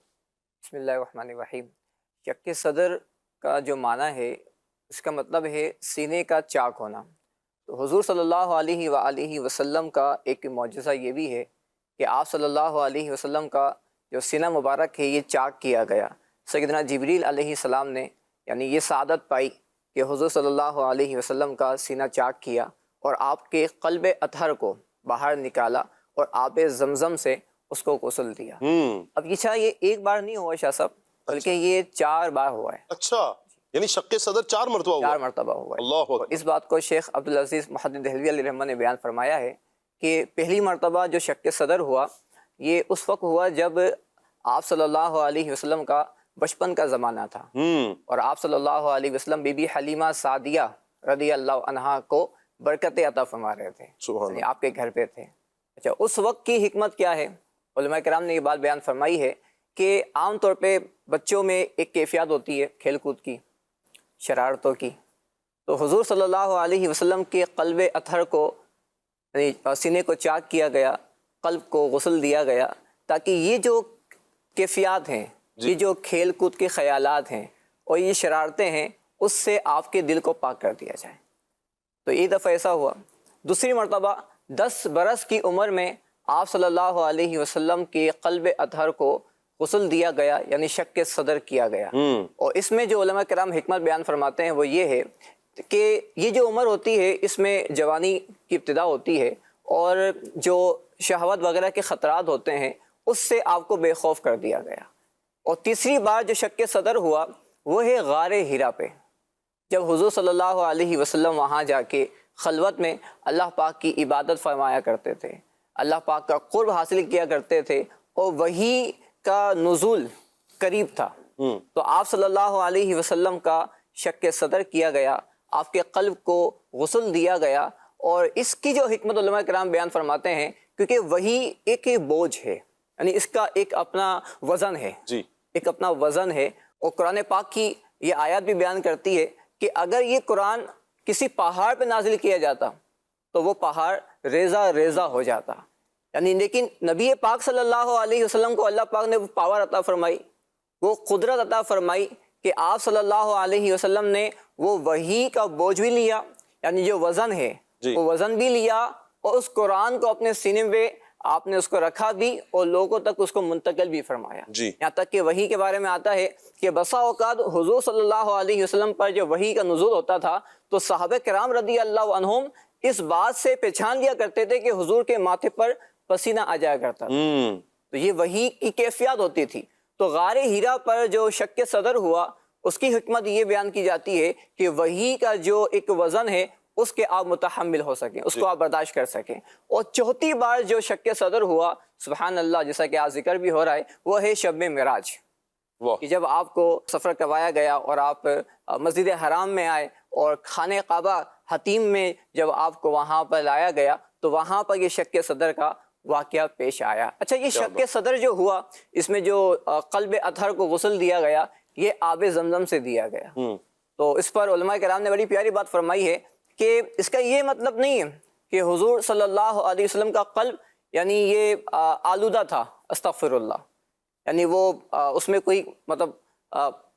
بسم اللہ الرحمن الرحیم. شق صدر کا جو معنی ہے اس کا مطلب ہے سینے کا چاک ہونا. تو حضور صلی اللہ علیہ وآلہ وسلم کا ایک معجزہ یہ بھی ہے کہ آپ صلی اللہ علیہ وسلم کا جو سینہ مبارک ہے یہ چاک کیا گیا. سیدنا جبریل علیہ السلام نے یعنی یہ سعادت پائی کہ حضور صلی اللہ علیہ وسلم کا سینہ چاک کیا اور آپ کے قلب اطہر کو باہر نکالا اور آب زمزم سے اس کو غسل دیا. اب یہ ایک بار نہیں ہوا شاہ صاحب، بلکہ یہ 4 بار ہوا ہے. اچھا یعنی شق صدر 4 مرتبہ ہوا؟ 4 مرتبہ ہوا ہے. اللہ اکبر. اس بات کو شیخ عبدالعزیز محدث دہلوی علیہ الرحمہ نے بیان فرمایا ہے کہ پہلی مرتبہ جو شق صدر ہوا یہ اس وقت ہوا جب آپ صلی اللہ علیہ وسلم کا بچپن کا زمانہ تھا، اور آپ صلی اللہ علیہ وسلم بی بی حلیمہ سعدیہ رضی اللہ عنہا کو برکت عطا فرما رہے تھے، یعنی آپ کے گھر پہ تھے. اچھا اس وقت کی حکمت کیا ہے؟ علماء کرام نے یہ بات بیان فرمائی ہے کہ عام طور پہ بچوں میں ایک کیفیت ہوتی ہے کھیل کود کی، شرارتوں کی. تو حضور صلی اللہ علیہ وسلم کے قلب اطہر کو یعنی سینے کو چاک کیا گیا، قلب کو غسل دیا گیا، تاکہ یہ جو کیفیات ہیں، یہ جو کھیل کود کے خیالات ہیں اور یہ شرارتیں ہیں، اس سے آپ کے دل کو پاک کر دیا جائے. تو ایک دفعہ ایسا ہوا. دوسری مرتبہ 10 برس کی عمر میں آپ صلی اللہ علیہ وسلم کے قلب اطہر کو غسل دیا گیا، یعنی شق صدر کیا گیا. اور اس میں جو علماء کرام حکمت بیان فرماتے ہیں وہ یہ ہے کہ یہ جو عمر ہوتی ہے اس میں جوانی کی ابتدا ہوتی ہے، اور جو شہوت وغیرہ کے خطرات ہوتے ہیں اس سے آپ کو بے خوف کر دیا گیا. اور تیسری بار جو شق صدر ہوا وہ ہے غار ہیرا پہ، جب حضور صلی اللہ علیہ وسلم وہاں جا کے خلوت میں اللہ پاک کی عبادت فرمایا کرتے تھے، اللہ پاک کا قرب حاصل کیا کرتے تھے، اور وحی کا نزول قریب تھا. تو آپ صلی اللہ علیہ وسلم کا شق صدر کیا گیا، آپ کے قلب کو غسل دیا گیا. اور اس کی جو حکمت علماء کرام بیان فرماتے ہیں کیونکہ وہی ایک بوجھ ہے، یعنی اس کا ایک اپنا وزن ہے، ایک اپنا وزن ہے. اور قرآن پاک کی یہ آیات بھی بیان کرتی ہے کہ اگر یہ قرآن کسی پہاڑ پہ نازل کیا جاتا تو وہ پہاڑ ریزہ ریزہ ہو جاتا. یعنی لیکن نبی پاک صلی اللہ علیہ وسلم کو اللہ پاک نے وہ پاور عطا فرمائی، وہ قدرت عطا فرمائی کہ آپ صلی اللہ علیہ وسلم نے وہ وحی کا بوجھ بھی لیا، یعنی جو وزن ہے وہ وزن بھی لیا، اور اس قرآن کو اپنے سینے میں آپ نے اس کو رکھا بھی اور لوگوں تک اس کو منتقل بھی فرمایا. یہاں تک کہ وحی کے بارے میں آتا ہے کہ بسا اوقات حضور صلی اللہ علیہ وسلم پر جو وحی کا نزول ہوتا تھا تو صحابہ کرام رضی اللہ عنہم اس بات سے پہچان لیا کرتے تھے کہ حضور کے ماتھے پر پسینہ آ جایا کرتا تھا. تو یہ وحی کی کیفیت ہوتی تھی. تو غار ہیرا پر جو شق صدر ہوا اس کی حکمت یہ بیان کی جاتی ہے کہ وحی کا جو ایک وزن ہے اس کے آپ متحمل ہو سکیں، اس کو آپ برداشت کر سکیں. اور چوتھی بار جو شق صدر ہوا سبحان اللہ جیسا کہ آج ذکر بھی ہو رہا ہے وہ ہے شب معراج، کہ جب آپ کو سفر کروایا گیا اور آپ مسجد حرام میں آئے اور خانہ کعبہ حتیم میں جب آپ کو وہاں پر لایا گیا تو وہاں پر یہ شق صدر کا واقعہ پیش آیا. اچھا یہ شق صدر جو ہوا اس میں جو قلب اطہر کو غسل دیا گیا یہ آب زمزم سے دیا گیا. تو اس پر علماء کرام نے بڑی پیاری بات فرمائی ہے کہ اس کا یہ مطلب نہیں ہے کہ حضور صلی اللہ علیہ وسلم کا قلب یعنی یہ آلودہ تھا، استغفر اللہ، یعنی وہ اس میں کوئی مطلب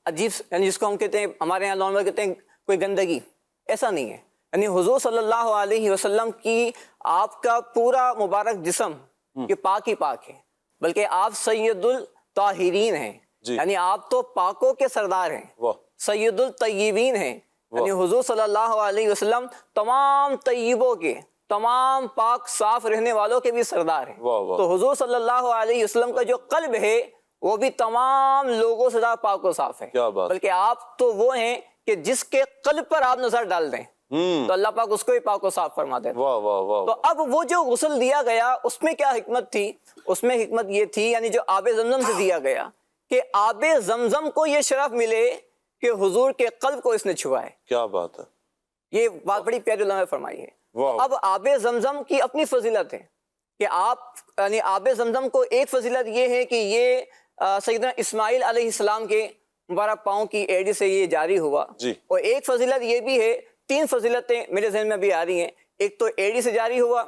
عجیب یعنی جس کو ہم کہتے ہیں ہمارے یہاں نارمل کہتے ہیں کوئی گندگی، ایسا نہیں ہے. یعنی حضور صلی اللہ علیہ وسلم کی آپ کا پورا مبارک جسم یہ پاک ہی پاک ہے، بلکہ آپ سید الطاہرین ہیں، یعنی آپ تو پاکوں کے سردار ہیں، سید الطیبین ہیں. یعنی حضور صلی اللہ علیہ وسلم تمام طیبوں کے، تمام پاک صاف رہنے والوں کے بھی سردار ہیں. تو حضور صلی اللہ علیہ وسلم کا جو قلب ہے وہ بھی تمام لوگوں سے زیادہ پاک و صاف ہے. بلکہ آپ تو وہ ہیں کہ جس کے قلب پر آپ نظر ڈال دیں تو اللہ پاک اس کو ہی پاک و صاف فرما دیں. تو اب وہ جو غسل دیا گیا اس میں کیا حکمت تھی؟ اس میں حکمت یہ تھی یعنی جو آب زمزم سے دیا گیا کہ آب زمزم کو یہ شرف ملے کہ حضور کے قلب کو اس نے چھوا ہے. کیا بات ہے، یہ بات بڑی پیاری علماء نے فرمائی ہے. اب آب زمزم کی اپنی فضیلت ہے کہ آپ یعنی آب زمزم کو ایک فضیلت یہ ہے کہ یہ سیدنا اسماعیل علیہ السلام کے مبارک پاؤں کی ایڑی سے یہ جاری ہوا. جی. اور ایک فضیلت یہ بھی ہے, 3 فضیلتیں میرے ذہن میں بھی آ رہی ہیں. ایک تو ایڑی سے جاری ہوا,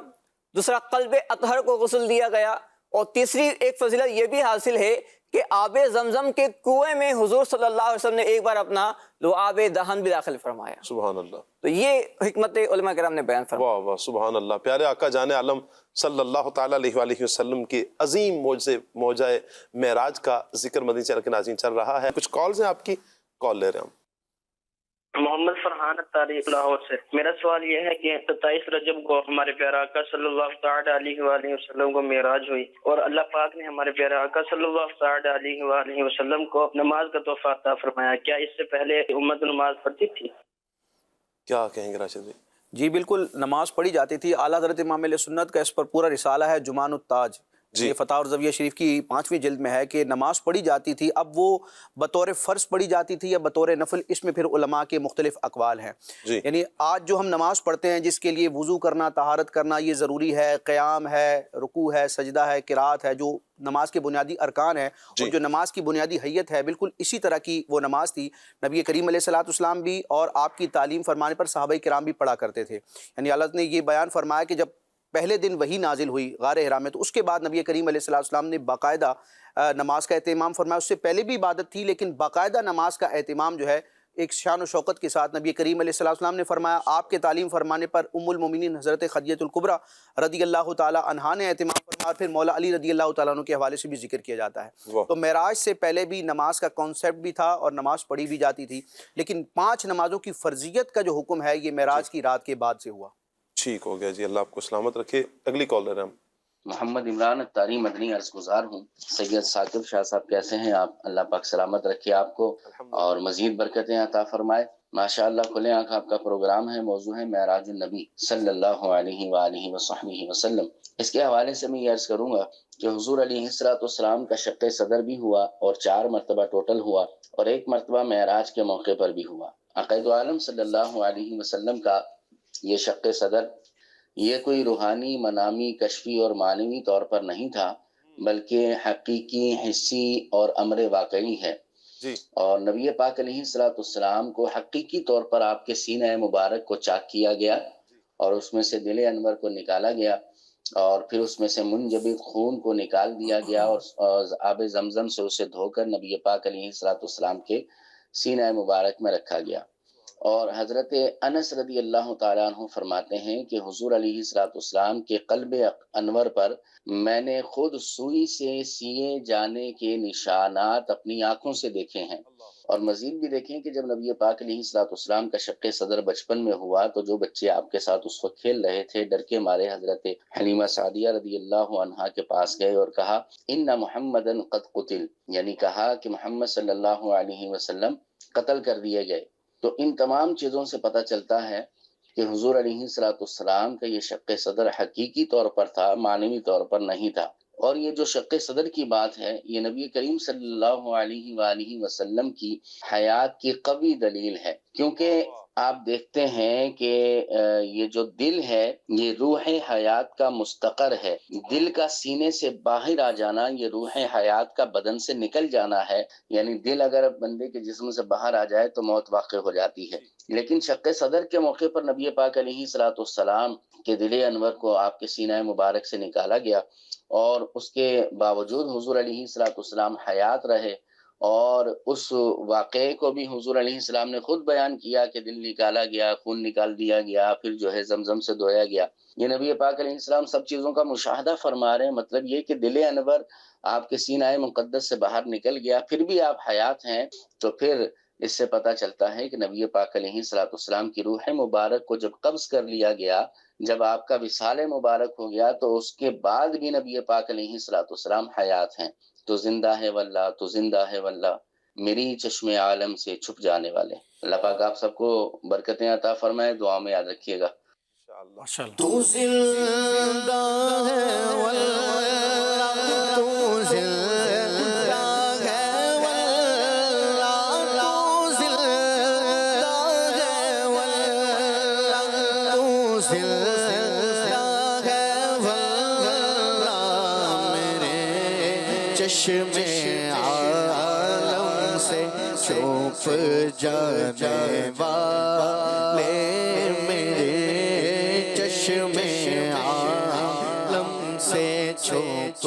دوسرا قلب اطہر کو غسل دیا گیا, اور تیسری ایک فضیلت یہ بھی حاصل ہے کہ آب زمزم کے کنویں میں حضور صلی اللہ علیہ وسلم نے ایک بار اپنا لعاب دہن بھی داخل فرمایا. سبحان اللہ. تو یہ حکمت علماء کرام نے بیان فرمایا. واہ واہ سبحان اللہ. پیارے آقا جان عالم صلی اللہ تعالیٰ علیہ وآلہ وسلم کے عظیم موجہ معراج کا ذکر مدنی چینل کے ناظرین چل رہا ہے. کچھ کالز ہیں آپ کی, کال لے رہے ہیں ہم. محمد فرحان تاریخ لاہور سے. میرا سوال یہ ہے کہ 27 رجب کو ہمارے پیارے آقا صلی اللہ تعالی علیہ وآلہ وسلم کو معراج ہوئی, اور اللہ پاک نے ہمارے پیارے آقا صلی اللہ تعالی علیہ وآلہ وسلم کو نماز کا تحفہ عطا فرمایا. کیا اس سے پہلے امت نماز پڑھتی تھی؟ کیا کہیں گے راشد بھائی؟ جی بالکل نماز پڑھی جاتی تھی. اعلیٰ حضرت امام علیہ سنت کا اس پر پورا رسالہ ہے جمان التاج, جی. یہ فتح اور زویہ شریف کی 5ویں جلد میں ہے کہ نماز پڑھی جاتی تھی. اب وہ بطور فرض پڑھی جاتی تھی یا بطور نفل, اس میں پھر علماء کے مختلف اقوال ہیں. جی. یعنی آج جو ہم نماز پڑھتے ہیں جس کے لیے وضو کرنا, طہارت کرنا یہ ضروری ہے, قیام ہے, رکوع ہے, سجدہ ہے, قرات ہے, جو نماز کے بنیادی ارکان ہیں, جی. اور جو نماز کی بنیادی حیت ہے, بالکل اسی طرح کی وہ نماز تھی. نبی کریم علیہ الصلوۃ والسلام بھی اور آپ کی تعلیم فرمانے پر صحابہ کرام بھی پڑھا کرتے تھے. یعنی اللہ نے یہ بیان فرمایا کہ جب پہلے دن وہی نازل ہوئی غار حرا میں, تو اس کے بعد نبی کریم علیہ الصلوۃ والسلام نے باقاعدہ نماز کا اہتمام فرمایا. اس سے پہلے بھی عبادت تھی, لیکن باقاعدہ نماز کا اہتمام جو ہے ایک شان و شوقت کے ساتھ نبی کریم علیہ الصلوۃ والسلام نے فرمایا. آپ کے تعلیم فرمانے پر ام المومنین حضرت خدیجہ الکبریٰ رضی اللہ تعالی عنہا نے اہتمام فرمایا, پھر مولا علی رضی اللہ تعالیٰ عنہ کے حوالے سے بھی ذکر کیا جاتا ہے. تو معراج سے پہلے بھی نماز کا کانسیپٹ بھی تھا اور نماز پڑھی بھی جاتی تھی, لیکن 5 نمازوں کی فرضیت کا جو حکم ہے یہ معراج کی رات کے بعد سے ہوا. ٹھیک ہو گیا جی, اللہ آپ کو سلامت رکھے. اگلی کال لے رہے ہیں ہم. محمد عمران اتاری مدنی عرض گزار ہوں. سید ثاقب شاہ صاحب کیسے ہیں آپ؟ اللہ پاک سلامت رکھے آپ کو اور مزید برکتیں عطا فرمائے. ماشاء اللہ کھلے آنکھ آپ کا پروگرام ہے, موضوع ہے معراج النبی صلی اللہ علیہ وآلہ وصحبہ وسلم. اس کے حوالے سے میں یہ عرض کروں گا کہ حضور علیہ الصلوۃ والسلام کا شق صدر بھی ہوا, اور 4 مرتبہ ٹوٹل ہوا, اور 1 مرتبہ معراج کے موقع پر بھی ہوا. عقائد عالم صلی اللہ علیہ وسلم کا یہ شق صدر یہ کوئی روحانی, منامی, کشفی اور معنوی طور پر نہیں تھا, بلکہ حقیقی, حسی اور امر واقعی ہے. جی. اور نبی پاک علیہ الصلوۃ والسلام کو حقیقی طور پر آپ کے سینہ مبارک کو چاک کیا گیا, اور اس میں سے دل انور کو نکالا گیا, اور پھر اس میں سے منجبر خون کو نکال دیا گیا, اور آب زمزم سے اسے دھو کر نبی پاک علیہ الصلوۃ والسلام کے سینہ مبارک میں رکھا گیا. اور حضرت انس رضی اللہ تعالیٰ عنہ فرماتے ہیں کہ حضور علیہ الصلوۃ والسلام کے قلب انور پر میں نے خود سوئی سے سیے جانے کے نشانات اپنی آنکھوں سے دیکھے ہیں. اور مزید بھی دیکھیں کہ جب نبی پاک علیہ الصلوۃ والسلام کا شق صدر بچپن میں ہوا, تو جو بچے آپ کے ساتھ اس وقت کھیل رہے تھے ڈر کے مارے حضرت حلیمہ سعدیہ رضی اللہ عنہا کے پاس گئے اور کہا ان محمدا قد قتل, یعنی کہا کہ محمد صلی اللہ علیہ وسلم قتل کر دیے گئے. تو ان تمام چیزوں سے پتہ چلتا ہے کہ حضور علیہ الصلوۃ والسلام کا یہ شق صدر حقیقی طور پر تھا, معنوی طور پر نہیں تھا. اور یہ جو شق صدر کی بات ہے یہ نبی کریم صلی اللہ علیہ وآلہ وسلم کی حیات کی قوی دلیل ہے, کیونکہ آپ دیکھتے ہیں کہ یہ جو دل ہے یہ روح حیات کا مستقر ہے. دل کا سینے سے باہر آ جانا یہ روح حیات کا بدن سے نکل جانا ہے. یعنی دل اگر بندے کے جسم سے باہر آ جائے تو موت واقع ہو جاتی ہے. لیکن شق صدر کے موقع پر نبی پاک علیہ الصلوۃ والسلام کے دل انور کو آپ کے سینہ مبارک سے نکالا گیا, اور اس کے باوجود حضور علیہ الصلوۃ والسلام حیات رہے. اور اس واقعے کو بھی حضور علیہ السلام نے خود بیان کیا کہ دل نکالا گیا, خون نکال دیا گیا, پھر جو ہے زمزم سے دھویا گیا. یہ نبی پاک علیہ السلام سب چیزوں کا مشاہدہ فرما رہے ہیں. مطلب یہ کہ دل انور آپ کے سینہ مقدس سے باہر نکل گیا, پھر بھی آپ حیات ہیں. تو پھر اس سے پتہ چلتا ہے کہ نبی پاک علیہ الصلوۃ والسلام کی روح مبارک کو جب قبض کر لیا گیا, جب آپ کا وصال مبارک ہو گیا, تو اس کے بعد بھی نبی پاک علیہ الصلوۃ والسلام حیات ہیں. تو زندہ ہے واللہ, تو زندہ ہے واللہ, میری چشم عالم سے چھپ جانے والے. اللہ پاک آپ سب کو برکتیں عطا فرمائے, دعا میں یاد رکھیے گا. تو زندہ ہے واللہ, تو زندہ ہے واللہ, تو زندہ ہے واللہ, تو زندہ ہے واللہ, میرے چشم عالم سے چھپ جانے والے میرے چشم عالم سے چھپ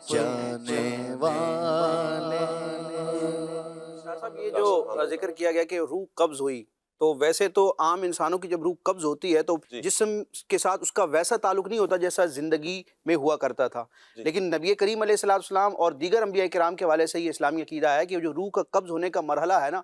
جانے والے. صاحب یہ جو ذکر کیا گیا کہ روح قبض ہوئی، تو ویسے تو عام انسانوں کی جب روح قبض ہوتی ہے تو جسم کے ساتھ اس کا ویسا تعلق نہیں ہوتا جیسا زندگی میں ہوا کرتا تھا، لیکن نبی کریم علیہ السلام اور دیگر انبیاء کرام کے حوالے سے یہ اسلامی عقیدہ ہے کہ جو روح کا قبض ہونے کا مرحلہ ہے نا،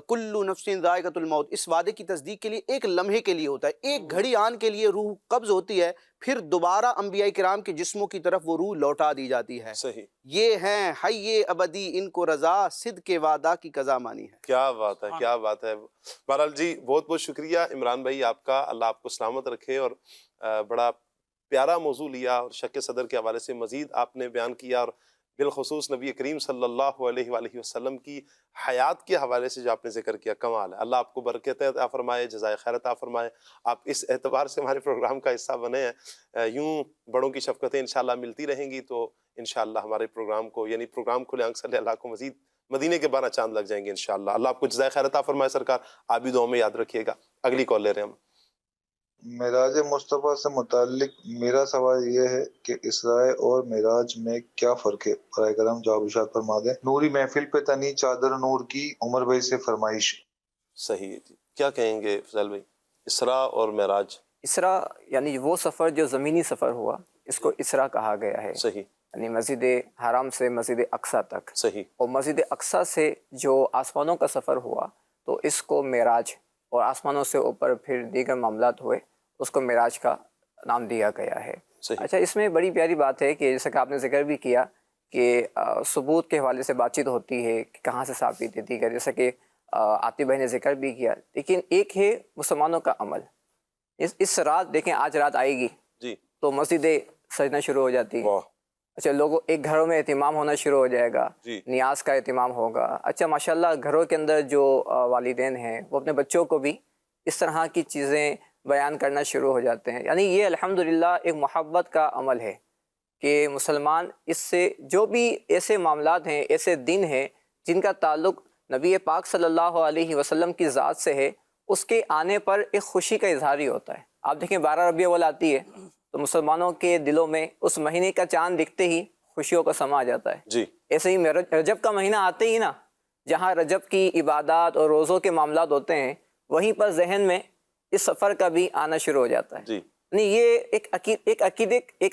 کل نفس ذائقۃ الموت، اس وعدے کی تصدیق کے لیے ایک لمحے کے لیے ہوتا ہے، ایک گھڑی آن کے لیے روح قبض ہوتی ہے، پھر دوبارہ انبیاء کرام کے جسموں کی طرف وہ روح لوٹا دی جاتی ہے. صحیح. یہ ہیں حی ابدی، ان کو رضا صدق وعدہ کی قضا مانی ہے. کیا بات ہے، کیا بات ہے. بہرحال جی بہت بہت شکریہ عمران بھائی آپ کا، اللہ آپ کو سلامت رکھے، اور بڑا پیارا موضوع لیا اور شک صدر کے حوالے سے مزید آپ نے بیان کیا، اور بالخصوص نبی کریم صلی اللہ علیہ وآلہ وسلم کی حیات کے حوالے سے جو آپ نے ذکر کیا، کمال ہے. اللہ آپ کو برکت عطا فرمائے، جزائے خیر عطا فرمائے. آپ اس اعتبار سے ہمارے پروگرام کا حصہ بنے ہیں، یوں بڑوں کی شفقتیں انشاءاللہ ملتی رہیں گی تو انشاءاللہ ہمارے پروگرام کو، یعنی پروگرام کھلے آنکھ صلی اللہ کو مزید مدینے کے 12 چاند لگ جائیں گے انشاءاللہ. اللہ آپ کو جزائے خیر عطا فرمائے سرکار، آپ بھی دعاؤں میں یاد رکھیے گا. اگلی کال لے رہے ہیں ہم. معراج مصطفیٰ سے متعلق میرا سوال یہ ہے کہ اسراء اور معراج میں کیا فرق ہے؟ برائے کرم جواب ارشاد فرما دیں. نوری محفل پہ تنی چادر نور کی، عمر بھائی سے فرمائش. صحیح ہے جی، کیا کہیں گے فضل بھائی؟ اسراء اور معراج. اسراء یعنی وہ سفر جو زمینی سفر ہوا، اس کو اسراء کہا گیا ہے. صحیح. یعنی مسجد حرام سے مسجد اقصیٰ تک. صحیح. اور مسجد اقصیٰ سے جو آسمانوں کا سفر ہوا تو اس کو معراج، اور آسمانوں سے اوپر پھر دیگر معاملات ہوئے، اس کو معراج کا نام دیا گیا ہے. اچھا، اس میں بڑی پیاری بات ہے کہ جیسا کہ آپ نے ذکر بھی کیا کہ ثبوت کے حوالے سے بات چیت ہوتی ہے کہ کہاں سے ثابت ہے دیگر، جیسا کہ عاطف بھائی نے ذکر بھی کیا. لیکن ایک ہے مسلمانوں کا عمل. اس رات دیکھیں، آج رات آئے گی جی تو مسجد سجدہ شروع ہو جاتی ہے. اچھا، لوگوں ایک گھروں میں اہتمام ہونا شروع ہو جائے گا، نیاز کا اہتمام ہوگا. اچھا ماشاءاللہ گھروں کے اندر جو والدین ہیں وہ اپنے بچوں کو بھی اس طرح کی چیزیں بیان کرنا شروع ہو جاتے ہیں. یعنی یہ الحمدللہ ایک محبت کا عمل ہے کہ مسلمان اس سے جو بھی ایسے معاملات ہیں، ایسے دن ہیں جن کا تعلق نبی پاک صلی اللہ علیہ وسلم کی ذات سے ہے، اس کے آنے پر ایک خوشی کا اظہار ہی ہوتا ہے. آپ دیکھیں 12 ربیع الاول آتی ہے تو مسلمانوں کے دلوں میں اس مہینے کا چاند دکھتے ہی خوشیوں کا سما آ جاتا ہے. جی ایسے ہی رجب کا مہینہ آتے ہی نا، جہاں رجب کی عبادات اور روزوں کے معاملات ہوتے ہیں، وہیں پر ذہن میں اس سفر کا بھی آنا شروع ہو جاتا ہے. یعنی یہ ایک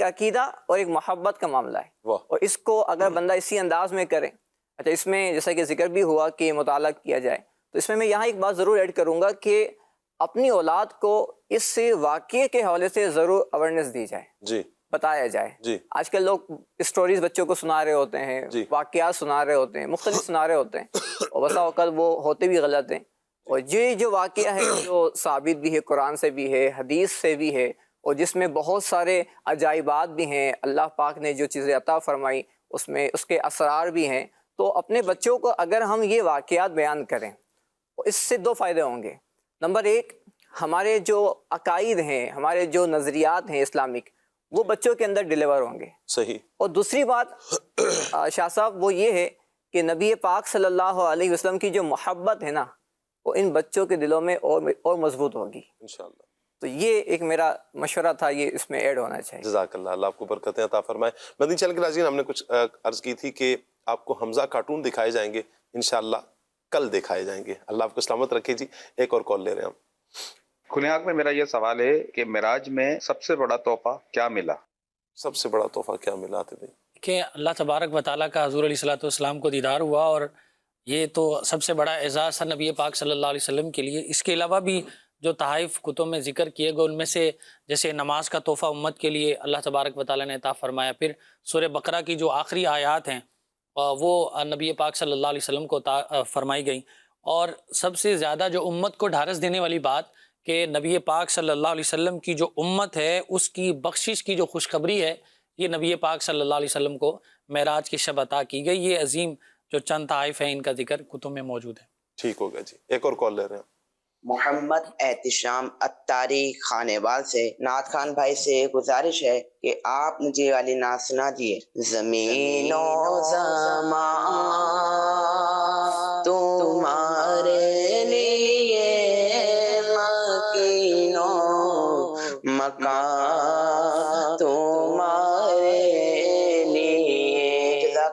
عقیدہ اور ایک محبت کا معاملہ ہے، اور اس کو اگر بندہ اسی انداز میں کرے. اچھا، اس میں جیسا کہ ذکر بھی ہوا کہ مطالعہ کیا جائے، تو اس میں یہاں ایک بات ضرور ایڈ کروں گا کہ اپنی اولاد کو اس سے واقعے کے حوالے سے ضرور اویئرنیس دی جائے، جی بتایا جائے. آج کل لوگ اسٹوریز بچوں کو سنا رہے ہوتے ہیں، واقعات سنا رہے ہوتے ہیں، مختلف سنا رہے ہوتے ہیں، اور بسا اوقات وہ ہوتے بھی غلط ہیں. اور یہ جو واقعہ ہے جو ثابت بھی ہے، قرآن سے بھی ہے، حدیث سے بھی ہے، اور جس میں بہت سارے عجائبات بھی ہیں، اللہ پاک نے جو چیزیں عطا فرمائی اس میں اس کے اسرار بھی ہیں. تو اپنے بچوں کو اگر ہم یہ واقعات بیان کریں تو اس سے 2 فائدے ہوں گے. نمبر 1، ہمارے جو عقائد ہیں، ہمارے جو نظریات ہیں اسلامک، وہ بچوں کے اندر ڈیلیور ہوں گے. صحیح. اور دوسری بات شاہ صاحب وہ یہ ہے کہ نبی پاک صلی اللہ علیہ وسلم کی جو محبت ہے نا، وہ ان بچوں کے دلوں میں اور مضبوط ہوگی انشاءاللہ. تو یہ ایک میرا مشورہ تھا، یہ اس میں ایڈ ہونا چاہیے. جزاک اللہ، اللہ آپ کو برکتیں عطا فرمائے. مدنی چینل کے ناظرین، ہم نے کچھ عرض کی تھی کہ آپ کو حمزہ کارٹون دکھائے جائیں گے، انشاءاللہ کل دکھائے جائیں گے. اللہ آپ کو سلامت رکھے جی. ایک اور کال لے رہے ہیں ہم. کھلے آنکھ میں میرا یہ سوال ہے کہ معراج میں سب سے بڑا تحفہ کیا ملا؟ سب سے بڑا تحفہ کیا ملا تھا بھائی؟ کہ اللہ تبارک و تعالیٰ کا حضور علیہ السلام کو دیدار ہوا، اور یہ تو سب سے بڑا اعزاز تھا نبی پاک صلی اللہ علیہ وسلم کے لیے. اس کے علاوہ بھی جو تحائف کتب میں ذکر کیے گئے ان میں سے جیسے نماز کا تحفہ امت کے لیے اللہ تبارک و تعالیٰ نے عطا فرمایا. پھر سورہ بقرہ کی جو آخری آیات ہیں وہ نبی پاک صلی اللہ علیہ وسلم کو عطا فرمائی گئیں. اور سب سے زیادہ جو امت کو ڈھارس دینے والی بات کہ نبی پاک صلی اللہ علیہ وسلم کی جو امت ہے اس کی بخشش کی جو خوشخبری ہے، یہ نبی پاک صلی اللہ علیہ وسلم کو معراج کی شب عطا کی گئی. یہ عظیم جو چند تحائف ہیں ان کا ذکر کتب میں موجود ہے. ٹھیک ہوگا جی. ایک اور کال لے رہے ہیں. محمد احتشام اتاری خانیوال سے. نعت خان بھائی سے گزارش ہے کہ آپ مجھے والی نعت سنا دیے. زمین و زمان تمہارا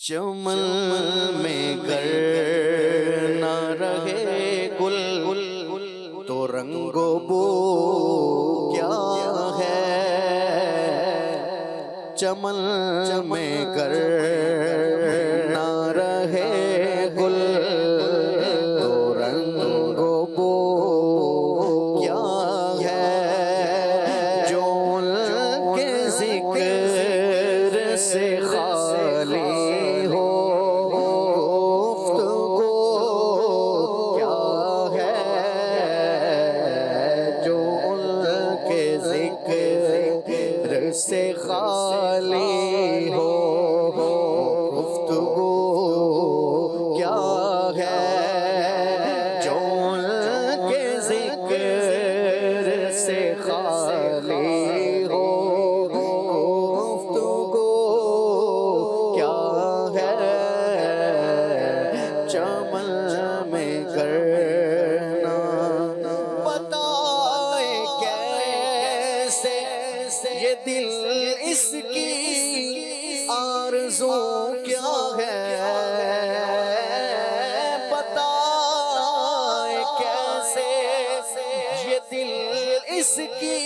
چمن میں گر نہ رہے گل تو رنگ و بو کیا ہے چمن میں گر نہ رہے گل تو رنگ و بو کیا ہے جو ان کے ذکر سے خالی ہو گفتگو کیا ہے جو ان کے ذکر سے خالی ہو گفتگو کیا ہے جو ان کے ذکر سے خالی ہو گفتگو کیا ہے چمن میں کرنا بتائے کیسے یہ دل اس کی آرزو کیا ہے بتائے کیسے یہ دل اس کی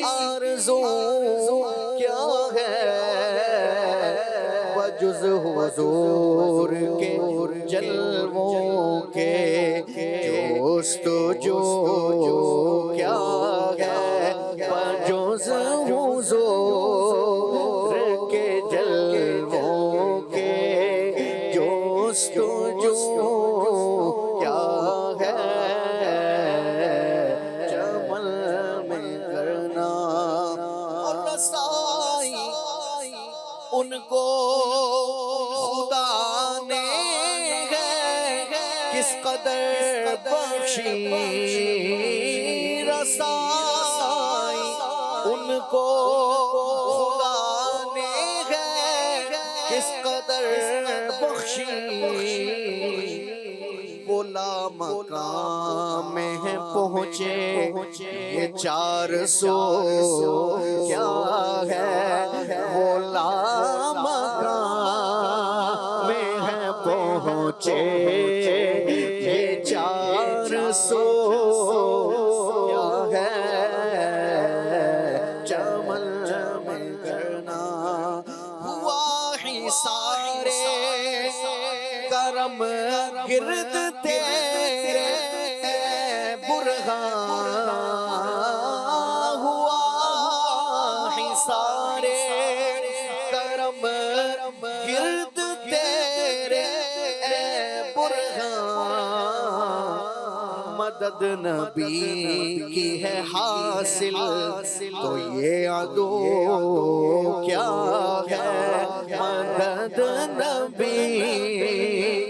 آرزو کیا ہے بجز حضور کے جلووں کے جستجو کیا ہے بجز حضور کے جلووں کے جستجو کیا ہے چمن میں کرنا اور رسائی ان کو خدا نے کس قدر بخشی رسائی ان کو خدا نے کس قدر بخشی بولا مقام میں پہنچے یہ 400 کیا ہے بولا مقام میں پہنچے یہ 400 کیا ہے چمن میں کرنا ہوا ہی سارے کرم گرد تیرے برہان ہوا ہی سارے کرم گرد تیرے برہان مدد نبی کی ہے حاصل تو یہ عدو کیا ہے مدد نبی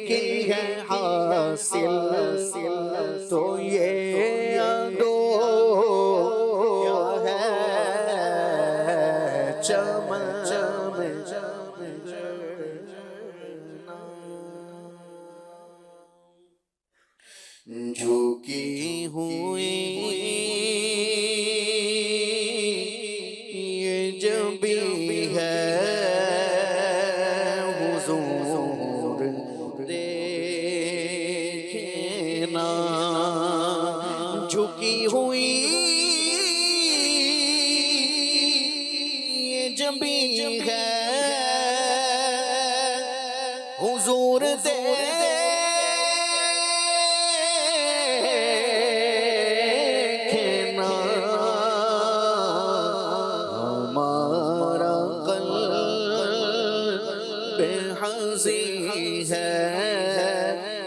کی ہے حاصل تو یہ عدو کیا ہے چمن جھکی ہوئی یہ جبی ہے حضور دیکھنا جھکی ہوئی یہ جبی ہے حضور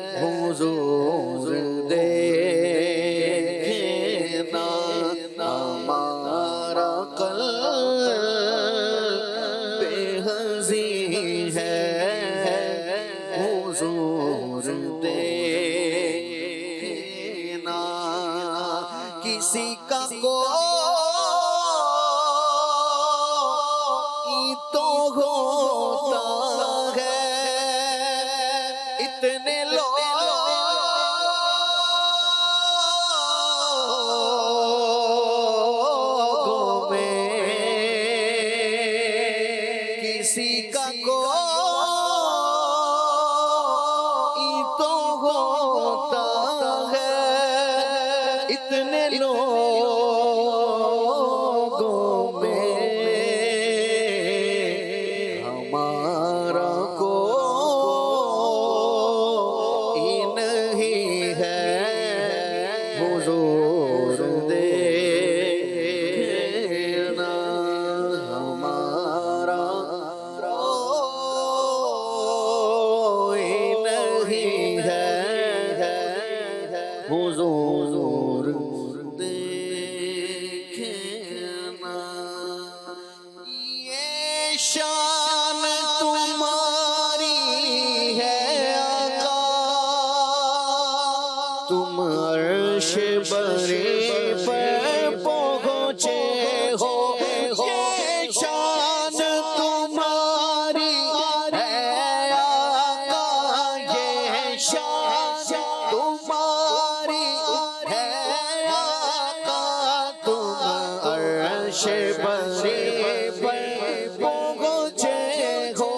حضور دیکھنا ہمارا قلب بے حضی ہے حضور دیکھنا کسی کا کوئی تو ہوتا ہے اتنے لوگوں میں کسی کا کوئی اتنے لوگوں میں ہمارا کوئی نہیں ہے حضور دیکھنا ہمارا کوئی نہیں ہے حضور دیکھنا یہ شان تمہاری ہے آقا تم عرش بری پر پہنچے ہو یہ شان تمہاری ہے آقا یہ شان تمہاری ہے آقا تم عرش بری پر پہنچے ہو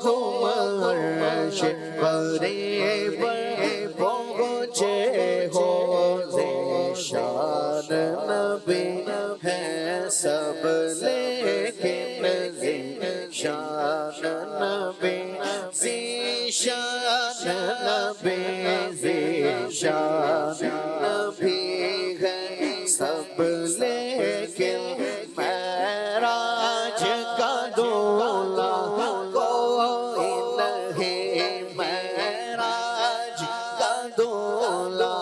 تم عرش بری پر پہنچے ہو ذیشان نبی ہے سب لیکن ذیشان نبی ذیشان نبی ذیشان نبی ہے سب لیکن معراج کا دولہ کوئی نہیں معراج کا دولہ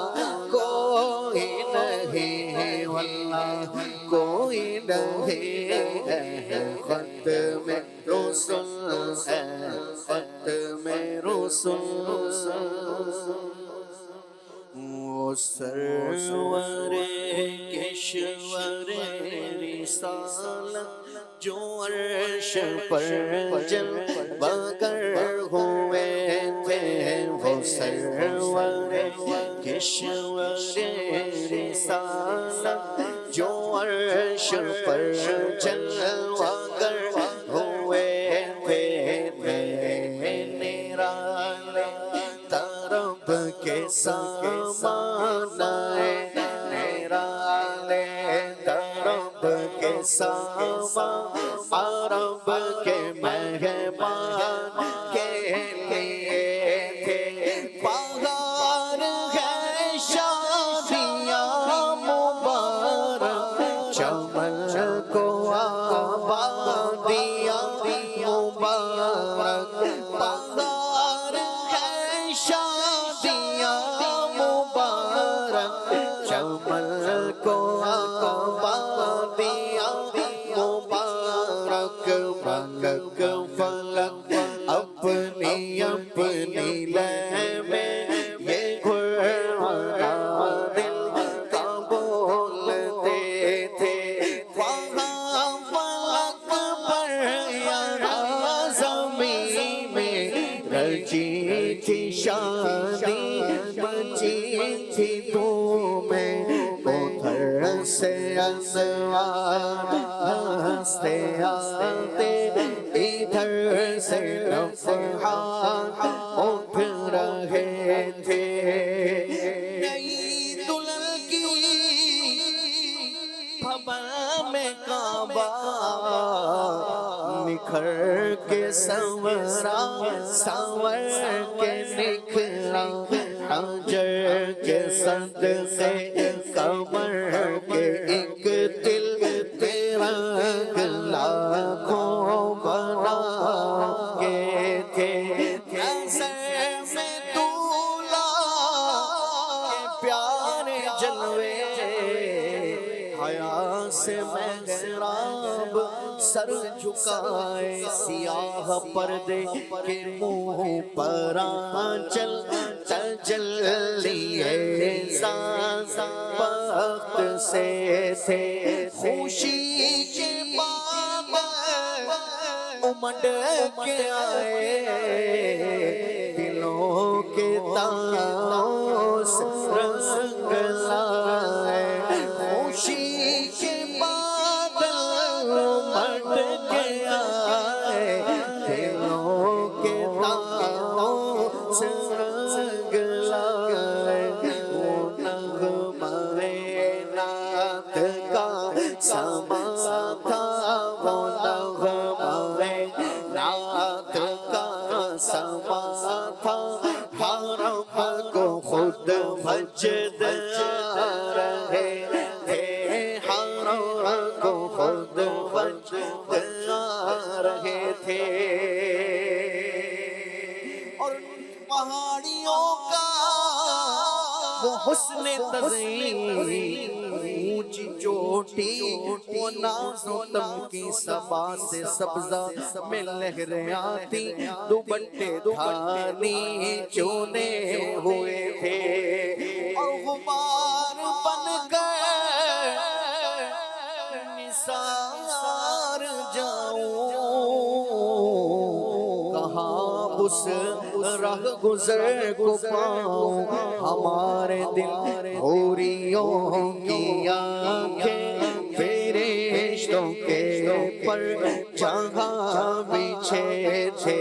کوئی نہیں واللہ کوئی نہیں ہے ختم رسول ہے ختم رسول وہ سرور کشور رسالت جو عرش پر جلوہ گر ہوئے تھے وہ سرور کشور رسالت جو عرش پر جلوہ گر ہوئے تھے نرالے طرب کے سامان نرالے طرب کے سامان عرب کے مہمان کے لیے تھے بہار ہے شادیاں مبارک چمن کو آبادیاں مبارک بہار ہے شادیاں مبارک چمن کو آبادیاں مبارک ملک فلک اپنی اپنی لے میں یہ گھروانا دل کا بولتے تھے وہاں فلک پر یہاں زمین میں رچی تھی شادی بچی تھی تو میں ادھر سے انوار ہنستے آتے ادھر سے نفحات اٹھ رہے تھے نئی دلہن کی بھبا میں کعبہ نکھر کے سنورا سنور کے نکھرا حجر کے صدقے کمر کے ایک دل تیرا لاکھوں بنا کے تھے نظر میں دولا کے پیارے جلوے حیا سے محراب سر جھکائے سیاہ پردے کے منہ پر آنچل تجلی بخت سے تھے خوشی کے بادل امڈ کے آئے دلوں کے تاروں سے رنگ لائے خوشی کے بادل امڈ کے آئے دلوں کے تاروں سے رنگ لائے وہ نغمہ حسن تزئین اونچی چوٹی وہ ناز و تم کی صبا سے سبزہ میں لہریں آتی دوپٹے تھانی چونے ہوئے تھے اور غبار بن کر نثار جاؤں کہاں اس راہ گزر کو پاؤں ہمارے دل حوریوں کی آنکھیں فرشتوں کے پر جہاں بچھے تھے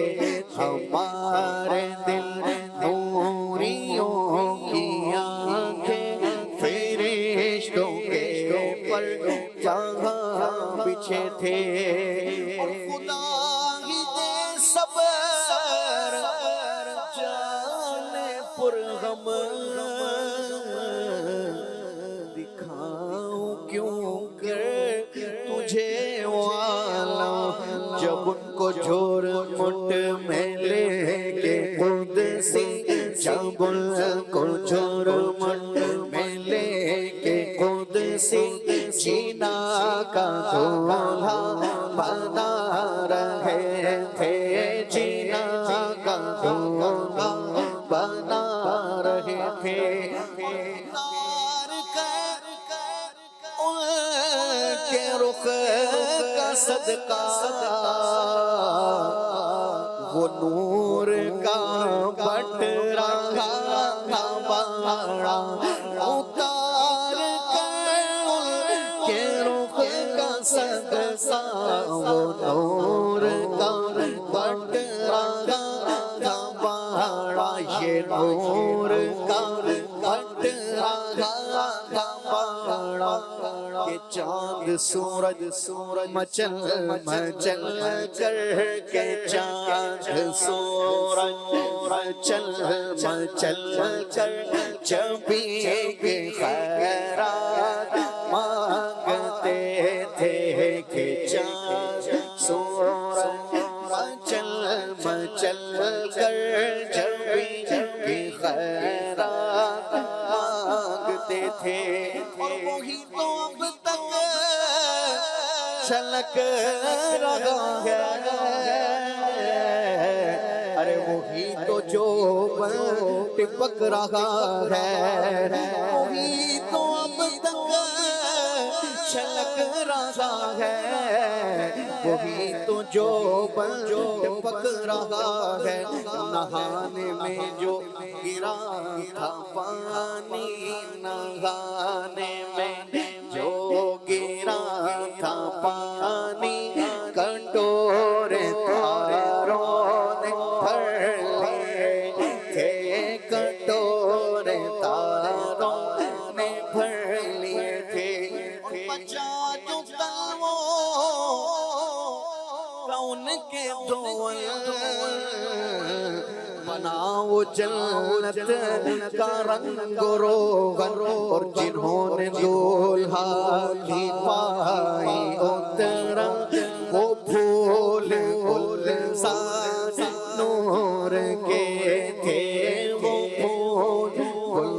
ہمارے دل حوریوں کی آنکھیں فرشتوں کے پر جہاں بچھے تھے اور خدا ہی دے صبر جانے پرغم دکھاؤں کیوں کر تجھے والا جب ان کو جھور مٹ میں لے کے قدسی جب ان کو جھور مٹ میں لے کے قدسی جینا کا دولہا بنا رہے تھے جینا کا دولہا بنا رہے تھے کے رخ کا صدقہ وہ نور کا بٹ رہا تھا باڑا اتار کر کے رخ کا صدقہ وہ نور کا بٹ رہا تھا باڑا یہ نور کا بٹ رہا تھا باڑا کہ چاند سورج مچل مچل کر کے چاند سورج مچل مچل کر چبی کے خیرات مانگتے تھے کہ چاند سورج مچل مچل کر چبی کے خیرات مانگتے تھے اور وہی تو اب تک چھلک رہا ہے ارے وہی تو جو ٹپک رہا ہے وہی تو اب تک چھلک رہا ہے وہی تو جو ٹپک رہا ہے نہانے میں جو گرا تھا پانی نہانے میں جو گرا تھا پانی کٹورے تاروں نے بھر لیے تھے کٹورے تاروں نے بھر لیے تھے بچا جو تاؤں کون کے دول بناؤ جنت کا رنگ روغن اور جنہوں نے دولہا کی پائی اترا وہ پھول گلزار نور کے تھے وہ پھول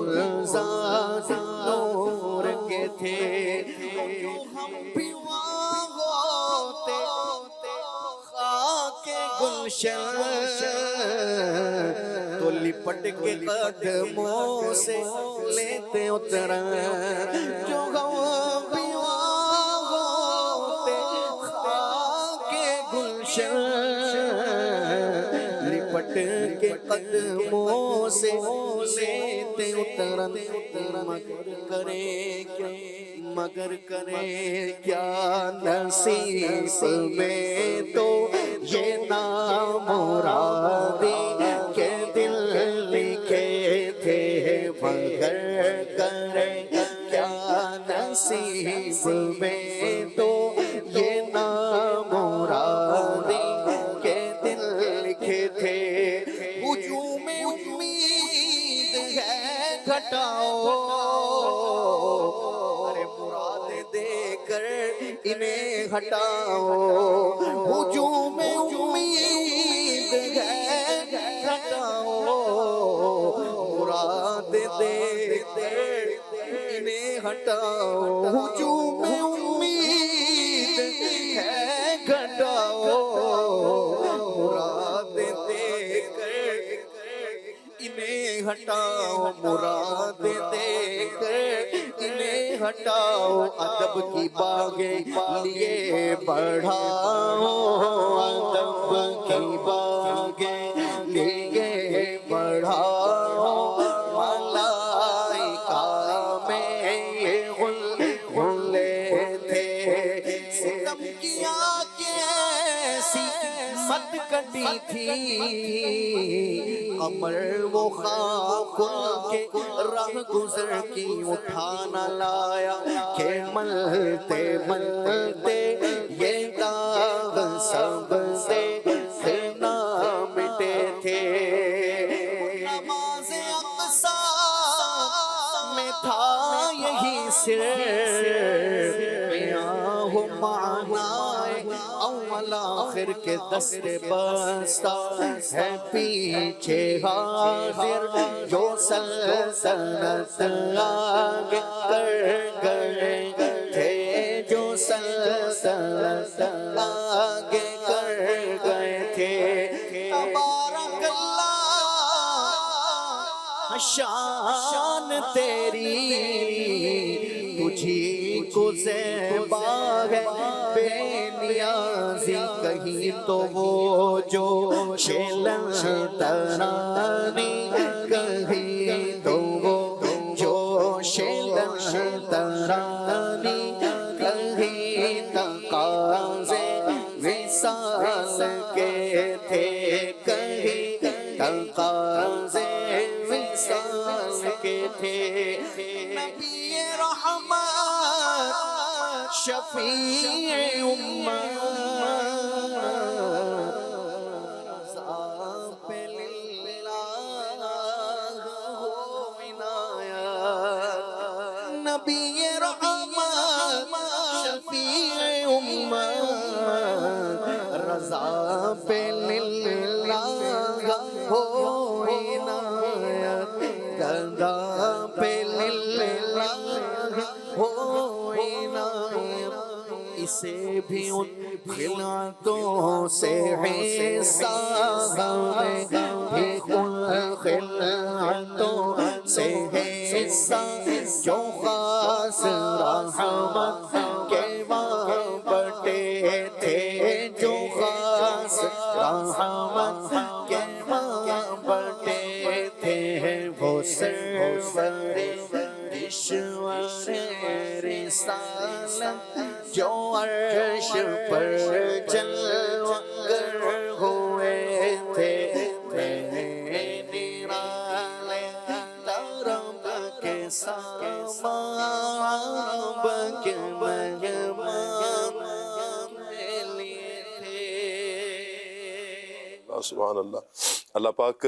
گلزار نور کے تھے ہم بھی وہاں ہوتے خاک گلشن تو لپٹ کے قدموں سے لیتے اترن جو ہم بھی وہاں ہوتے خاک گلشن لپٹ کے قدموں سے لیتے اترن مگر کرے کیا نصیب میں تو یہ نامرادی کے دل لکھے تھے مگر کرے کیا نصیب میں تو یہ نامرادی کے دل لکھے تھے ہجوم امید ہے گھٹاؤ دے کر انہیں ہٹاؤ ہجوم امید ہے ہٹاؤ مراد دے ہٹاؤ ہجوم امید ہے گھٹاؤ مراد دے کر انہیں ہٹاؤ مراد دے کر انہیں ہٹاؤ ادب کی باغیں لیے بڑھاؤ ادب کی باغیں لیے بڑھاؤ ملائکہ میں یہ غلے تھے ستم کیا کہ ایسی مت کٹی تھی قمر وہ خاک کے راہ گزر کی اٹھا نہ لایا کہ ملتے ملتے یہ داغ سب سے نہ مٹے تھے نماز اقصی میں تھا یہی سر معنی اول آخر کے دست بستہ ہے پیچھے حاضر جو سلطنت آگے کر گئے تھے جو سلطنت آگے کر گئے تھے تبارک اللہ شان تیری تجھی کو زیبا ہے بے نیازی کہیں تو وہ جو شیلن ترانی کہیں تو وہ جو شیلن ترانی کہیں تقاضے وصال کے تھے کہیں تقاضے وصال کے تھے نبی رحمت شفیع امت رضا پہ للہ ہو عنایت نبی رحمت شفیع امت رضا پہ للہ ہو عنایت رضا پہ للہ ہو عنایت اسے بھی ان خلعتوں سے حصہ ہمیں بھی ان خلعتوں سے حصہ جو خاص رحمت کے وہاں بٹے تھے جو خاص رحمت کے وہاں بٹے تھے وہ سرور اشور رسالت جو عرش پر جلوہ گر ہوئے تھے نرالے درب کے سامان کے مہمان کے لیے تھے سبحان اللہ اللہ پاک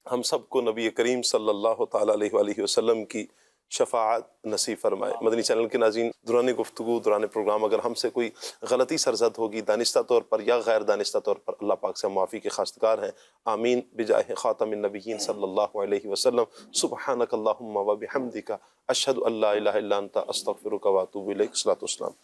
ہم سب کو نبی کریم صلی اللہ تعالیٰ علیہ وآلہ وسلم کی شفاعت نصیب فرمائے۔ مدنی چینل کے ناظرین، دوران گفتگو دوران پروگرام اگر ہم سے کوئی غلطی سرزد ہوگی دانستہ طور پر یا غیر دانستہ طور پر، اللہ پاک سے معافی کے خواستگار ہیں، آمین بجاہ خاتم النبیین صلی اللہ علیہ وسلم۔ سبحانک اللہم و بحمدک اشہد ان لا الہ الا انت استغفرک و اتوب الیک۔ صلاۃ والسلام۔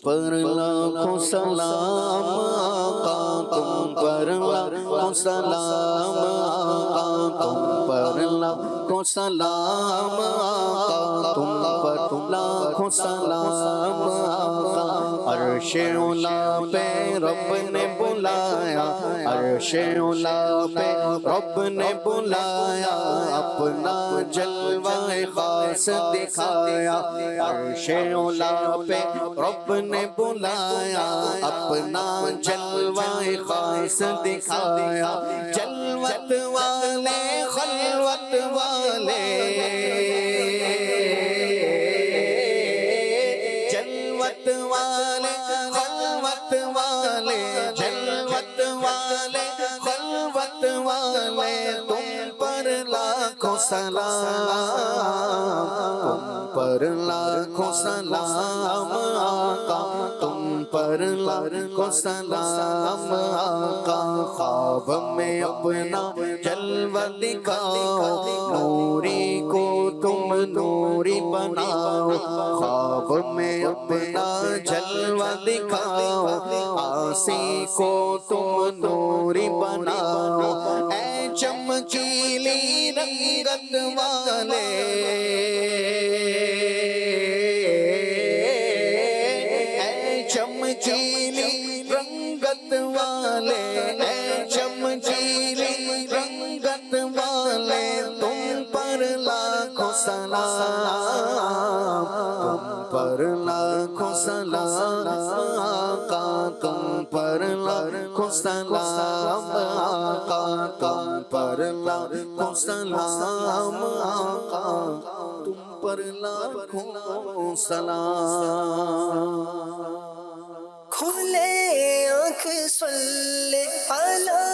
پر لاکھوں سلام آقا تم پر لاکھوں سلام آقا تم پر لاکھوں سلام آقا تم پر لاکھوں سلام آقا عرش اولا پہ رب نے بلایا عرش اولا پہ رب نے بلایا اپنا جلوہ خاص دکھایا عرش اولا پہ رب نے بلایا اپنا جلوہ خاص دکھایا جلوت والے خلوت والے جلوت والے خلوت والے جلوت والے خلوت والے تم پر لاکھوں سلام تم پر لاکھوں سلام آقا تم پر لاکھوں سلام آقا خواب میں اپنا جلوہ دکھاؤ نوری کو تم نوری بناؤ خواب میں اپنا جلوہ دکھاؤ آسی کو تم نوری بناؤ اے چمکیلی رنگت والے اے چمکیلی رنگت والے اے چمکیلی رنگت والے تم پر لاکھوں سلام تم پر لاکھوں سلام آقا تم پر لاکھوں سلام آقا تم پر لاکھوں سلام آقا تم پر لاکھوں سلام کھلے آنکھ صلی علی